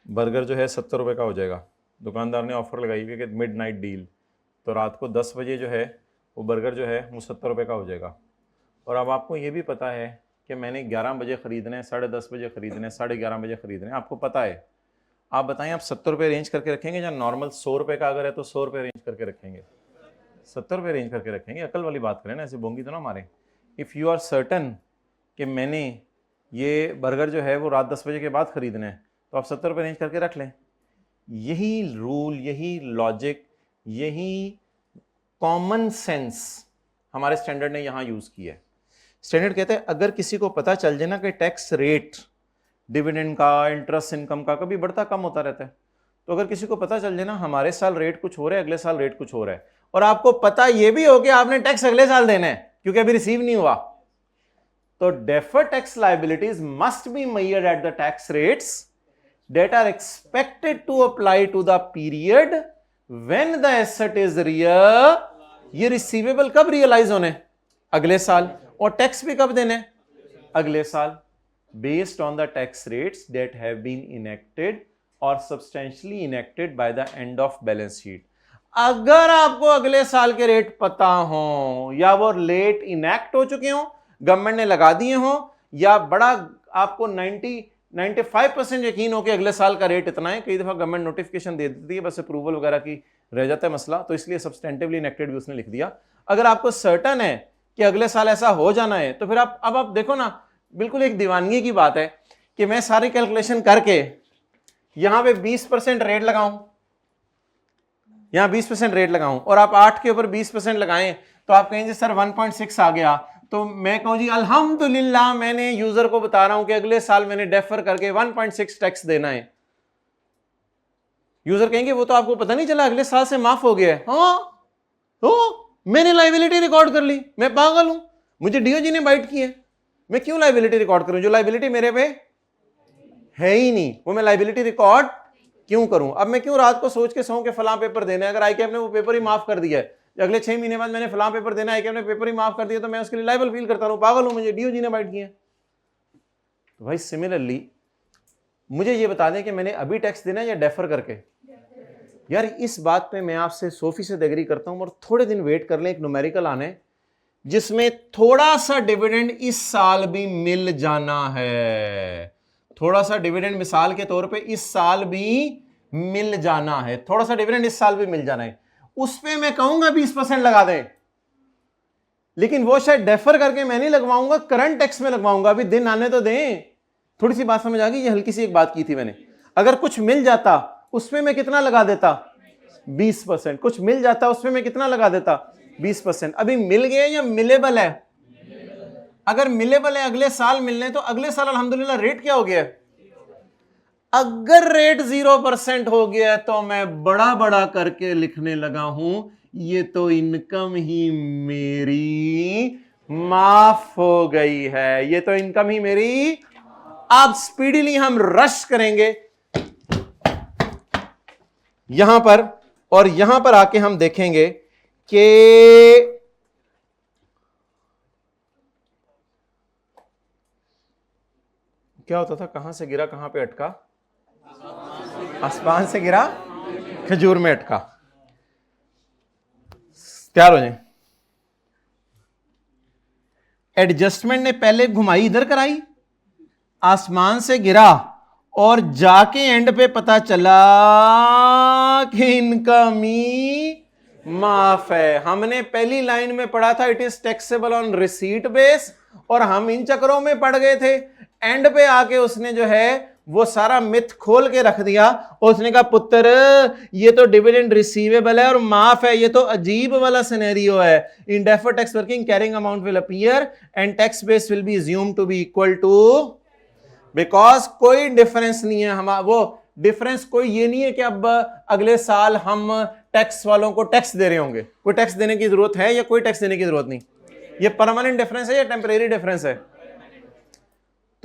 बर्गर जो है 70 रुपये का हो जाएगा। दुकानदार ने ऑफर लगाई हुई है कि मिड नाइट डील, तो रात को 10 बजे जो है वो बर्गर जो है वो 70 रुपये का हो जाएगा। और अब आपको ये भी पता है कि मैंने 11 बजे ख़रीदने, 10:30 बजे ख़रीदने, 11:30 बजे ख़रीदने, आपको पता है। आप बताएं आप 70 रुपये रेंज करके रखेंगे या नॉर्मल 100 रुपये का अगर है तो 100 रुपये रेंज करके रखेंगे? 70 रुपये रेंज करके रखेंगे। अकल वाली बात करें ना, ऐसे बोंगी तो ना मारें। इफ़ यू आर सर्टन कि मैंने ये बर्गर जो है वो रात 10 बजे के बाद ख़रीदना है, तो आप 70 रुपये रेंज करके रख लें। यही रूल, यही लॉजिक, यही कॉमन सेंस हमारे स्टैंडर्ड ने यहाँ यूज़ किया है। स्टैंडर्ड कहते हैं अगर किसी को पता चल जाए ना कि टैक्स रेट डिविडेंड का, इंटरेस्ट इनकम का कभी बढ़ता कम होता रहता है, तो अगर किसी को पता चल जाए ना हमारे साल रेट कुछ हो रहा है, अगले साल रेट कुछ हो रहा है, और आपको पता ये भी हो कि आपने टैक्स अगले साल देना है क्योंकि अभी रिसीव नहीं हुआ, तो deferred tax liabilities must be measured at the tax rates that are expected to apply to the period when the asset is real. ये रिसीवेबल कब रियलाइज होने? अगले साल। और टैक्स भी कब देने? अगले साल। Based on the tax rates that have been enacted or substantially enacted by the end of balance sheet. अगर आपको अगले साल के रेट पता हो या वो लेट इनैक्ट हो चुके हो, गवर्नमेंट ने लगा दिए हो, या बड़ा आपको 95% यकीन हो कि अगले साल का रेट इतना है, कई दफा गवर्नमेंट नोटिफिकेशन दे देती है, बस अप्रूवल वगैरह की रह जाता है मसला, तो इसलिए सब्सटेंटिवली इनेक्टेड भी उसने लिख दिया। अगर आपको सर्टन है कि अगले साल ऐसा हो जाना है, तो फिर आप देखो ना, बिल्कुल एक दीवानगी की बात है कि मैं सारी कैलकुलेशन करके यहां पे 20% रेट लगाऊं, यहां 20% रेट लगाऊं, और आप 8 के ऊपर 20% लगाएं, तो आप कहेंगे सर 1.6 आ गया, तो मैं कहूं जी अल्हम्दुलिल्लाह मैंने यूजर को बता रहा हूं कि अगले साल मैंने डेफर करके 1.6 टैक्स देना है। यूजर कहेंगे वो तो आपको पता नहीं चला, अगले साल से माफ हो गया है। हाँ, तो मैंने लायबिलिटी रिकॉर्ड कर ली, मैं पागल हूं, मुझे डीओजी ने बाइट की है, मैं क्यों लायबिलिटी रिकॉर्ड करूं? जो लायबिलिटी मेरे पे है ही नहीं, वो मैं लायबिलिटी रिकॉर्ड क्यों करूं? अब मैं क्यों रात को सोच के सोऊं कि फलां पेपर देना है? अगर आईकेएफ ने वो पेपर ही माफ कर दिया है, अगले 6 महीने बाद मैंने फलां पेपर देना है, आईकेएफ ने पेपर ही माफ कर दिया, तो मैं उसके लिए लायबल फील करता रहूं, पागल हूं, मुझे डीओजी ने बाइट किया। तो भाई सिमिलरली मुझे ये बता दें कि मैंने अभी टैक्स देना है या डेफर करके? यार इस बात पे मैं आपसे 100% एग्री करता हूं, और थोड़े दिन वेट कर लें, एक न्यूमेरिकल आने जिसमें थोड़ा सा डिविडेंड इस साल भी मिल जाना है, थोड़ा सा डिविडेंड मिसाल के तौर पे इस साल भी मिल जाना है, थोड़ा सा डिविडेंड इस साल भी मिल जाना है, उस पे मैं कहूंगा 20% लगा दें, लेकिन वो शायद डेफर करके मैं नहीं लगवाऊंगा, करंट टैक्स में लगवाऊंगा, अभी दिन आने तो दें। थोड़ी सी बात समझ आ गई? ये हल्की सी एक बात की थी मैंने, अगर कुछ मिल जाता उसमें मैं कितना लगा देता? 20%। कुछ मिल जाता उसमें मैं कितना लगा देता? 20%। अभी मिल गए या मिलेबल है? अगर मिलेबल है, अगले साल मिलने, तो अगले साल अल्हम्दुलिल्लाह रेट क्या हो गया? अगर रेट 0% हो गया तो मैं बड़ा बड़ा करके लिखने लगा हूं, ये तो इनकम ही मेरी माफ हो गई है, ये तो इनकम ही मेरी। अब स्पीडीली हम रश करेंगे यहां पर, और यहां पर आके हम देखेंगे कि क्या होता था, कहां से गिरा कहां पे अटका? आसमान से गिरा खजूर में अटका। तैयार हो जाए। एडजस्टमेंट ने पहले घुमाई इधर कराई, आसमान से गिरा, और जाके एंड पे पता चला कि इनकम ही माफ है। हमने पहली लाइन में पढ़ा था it is taxable on receipt base, और हम इन चक्रों में पड़ गए थे। एंड पे आके उसने जो है वो सारा मिथ खोल के रख दिया और उसने कहा पुत्र ये तो डिविडेंड रिसीवेबल है और माफ है, ये तो अजीब वाला सिनेरियो है। In deferred tax working carrying amount will appear and tax base will be assumed to be equal to, because कोई डिफरेंस नहीं है। हम वो डिफरेंस कोई ये नहीं है कि अब अगले साल हम टैक्स वालों को टैक्स दे रहे होंगे। कोई टैक्स देने की जरूरत है या कोई टैक्स देने की जरूरत नहीं? ये परमानेंट डिफरेंस है या टेम्परेरी डिफरेंस है?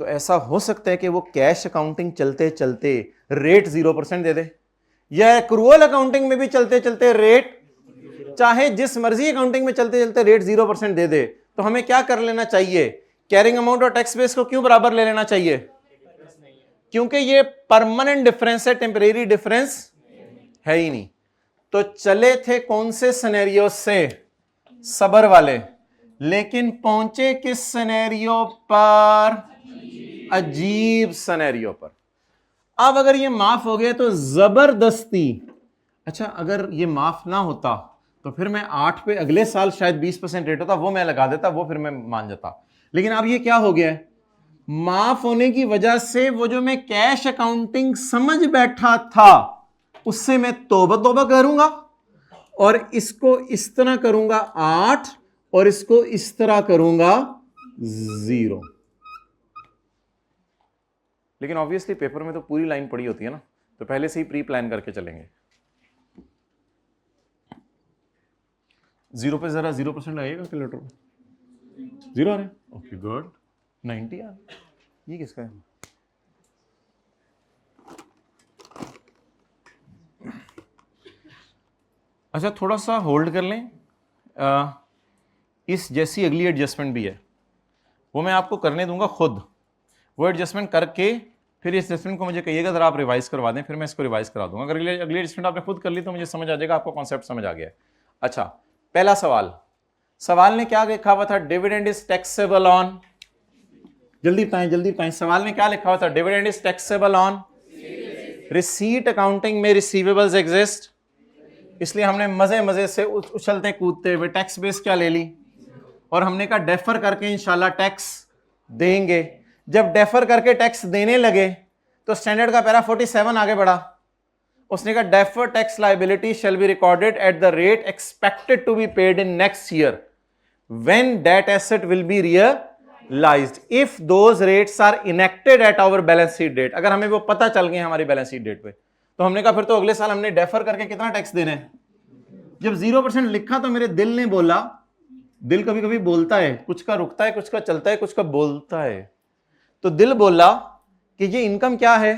तो ऐसा हो सकता है कि वो कैश अकाउंटिंग चलते चलते रेट 0% दे दे, या एक्रूअल अकाउंटिंग में भी चलते चलते रेट, चाहे जिस मर्जी अकाउंटिंग में चलते चलते रेट 0% दे दे। तो हमें क्या कर लेना चाहिए? कैरिंग अमाउंट और टैक्स बेस को क्यों बराबर ले लेना चाहिए? क्योंकि ये परमानेंट डिफरेंस है, टेम्परेरी डिफरेंस है ही नहीं। तो चले थे कौन से सिनेरियो से? सबर वाले, लेकिन पहुंचे किस सिनेरियो पर? अजीब सिनेरियो पर। अब अगर ये माफ हो गया तो जबरदस्ती, अच्छा अगर ये माफ ना होता तो फिर मैं 8 पे अगले साल शायद 20% रेट होता, वो मैं लगा देता, वो फिर मैं मान जाता। लेकिन अब ये क्या हो गया है? माफ होने की वजह से वो जो मैं कैश अकाउंटिंग समझ बैठा था उससे मैं तौबा तौबा करूंगा और इसको इस तरह करूंगा 8 और इसको इस तरह करूंगा 0। लेकिन ऑब्वियसली पेपर में तो पूरी लाइन पड़ी होती है ना, तो पहले से ही प्री प्लान करके चलेंगे। 0 पे जरा 0% लगेगा कैलकुलेटर में? 0 आ रहा है, ओके गुड। 90 आ रहा है, ये किसका है? अच्छा थोड़ा सा होल्ड कर लें, इस जैसी अगली एडजस्टमेंट भी है, वो मैं आपको करने दूंगा खुद। वो एडजस्टमेंट करके फिर इस एडजस्टमेंट को मुझे कहिएगा जरा आप रिवाइज करवा दें, फिर मैं इसको रिवाइज करा दूंगा। अगर अगली एडजस्टमेंट आपने खुद कर ली तो मुझे समझ आ जाएगा, आपको कॉन्सेप्ट समझ आ गया है। अच्छा पहला सवाल ने क्या लिखा हुआ था? डिविडेंड इज टैक्सेबल ऑन, जल्दी बताएं सवाल में क्या लिखा हुआ था? Dividend is taxable on receipt. Accounting में रिसीवेबल्स एग्जिस्ट, इसलिए हमने मजे से उछलते कूदते हुए टैक्स बेस क्या ले ली और हमने कहा डेफर करके इंशाल्लाह टैक्स देंगे। जब डेफर करके टैक्स देने लगे तो स्टैंडर्ड का पैरा 47 आगे बढ़ा, उसने कहा defer tax liability shall be recorded at the rate expected to be paid in next year when that asset will be realised if those rates are enacted at our balance sheet date. अगर हमें वो पता चल गए हमारी बैलेंस शीट डेट पे तो हमने कहा फिर तो अगले साल हमने डेफर करके कितना टैक्स देना है। जब 0% लिखा तो मेरे दिल ने बोला, दिल कभी कभी बोलता है, कुछ का रुकता है, कुछ का चलता है, कुछ का बोलता है, तो दिल बोला कि ये इनकम क्या है?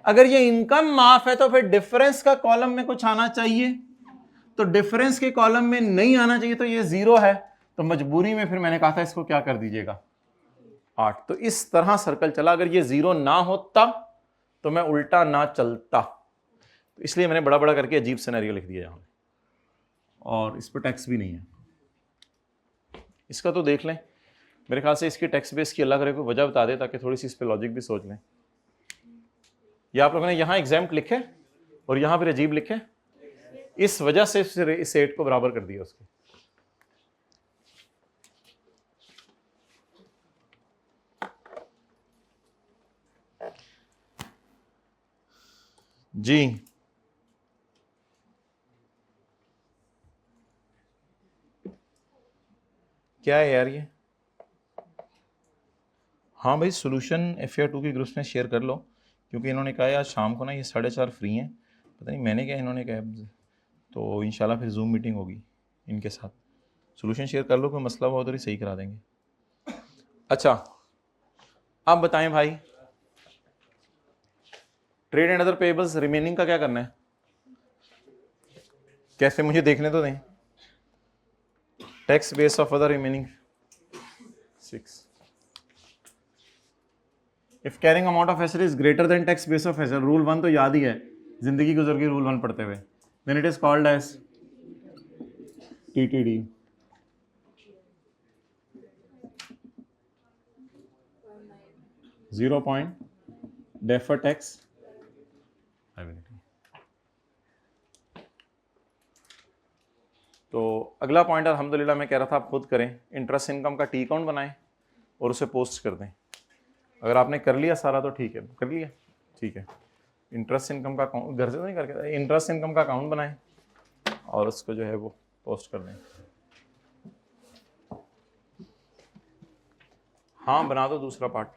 अगर ये इनकम माफ है तो फिर डिफरेंस का कॉलम में कुछ आना चाहिए, तो डिफरेंस के कॉलम में नहीं आना चाहिए, तो ये 0 है। तो मजबूरी में फिर मैंने कहा था इसको क्या कर दीजिएगा 8। तो इस तरह सर्कल चला। अगर ये 0 ना होता तो मैं उल्टा ना चलता, तो इसलिए मैंने बड़ा बड़ा करके अजीब सिनेरियो लिख दिया यहां, और इस पर टैक्स भी नहीं है। इसका तो देख लें, मेरे ख्याल से इसकी टैक्स बेस की अल्लाह करे कोई वजह बता दे ताकि थोड़ी सी इस पर लॉजिक भी सोच लें। या आप लोगों ने यहां एग्जाम्प्ट लिखे और यहां फिर अजीब लिखे, इस वजह से इस रेट को बराबर कर दिया उसके। जी क्या है यार ये? हाँ भाई सॉल्यूशन FAR2 के ग्रुप्स में शेयर कर लो, क्योंकि इन्होंने कहा आज शाम को ना ये 4:30 फ्री हैं, पता नहीं मैंने क्या इन्होंने कहा, तो इंशाल्लाह फिर जूम मीटिंग होगी इनके साथ। सॉल्यूशन शेयर कर लो, कोई मसला हुआ उधर ही सही करा देंगे। अच्छा आप बताएं भाई, trade and other payables remaining का क्या करना है? कैसे मुझे देखने तो दें। Tax base of other remaining 6 if carrying amount of asset is greater than tax base of asset. Rule 1 तो याद ही है, जिंदगी गुजर गई रूल 1 पढ़ते हुए। Then it is called as TTD। Zero point defer tax liability. तो अगला पॉइंट अल्हम्दुलिल्लाह मैं कह रहा था आप खुद करें, इंटरेस्ट इनकम का टी अकाउंट बनाएं और उसे पोस्ट कर दें। अगर आपने कर लिया सारा तो ठीक है, कर लिया, ठीक है। इंटरेस्ट इनकम का अकाउंट घर से तो नहीं करके, इंटरेस्ट इनकम का अकाउंट बनाएं और उसको जो है वो पोस्ट कर दें। हाँ बना दो दूसरा पार्ट।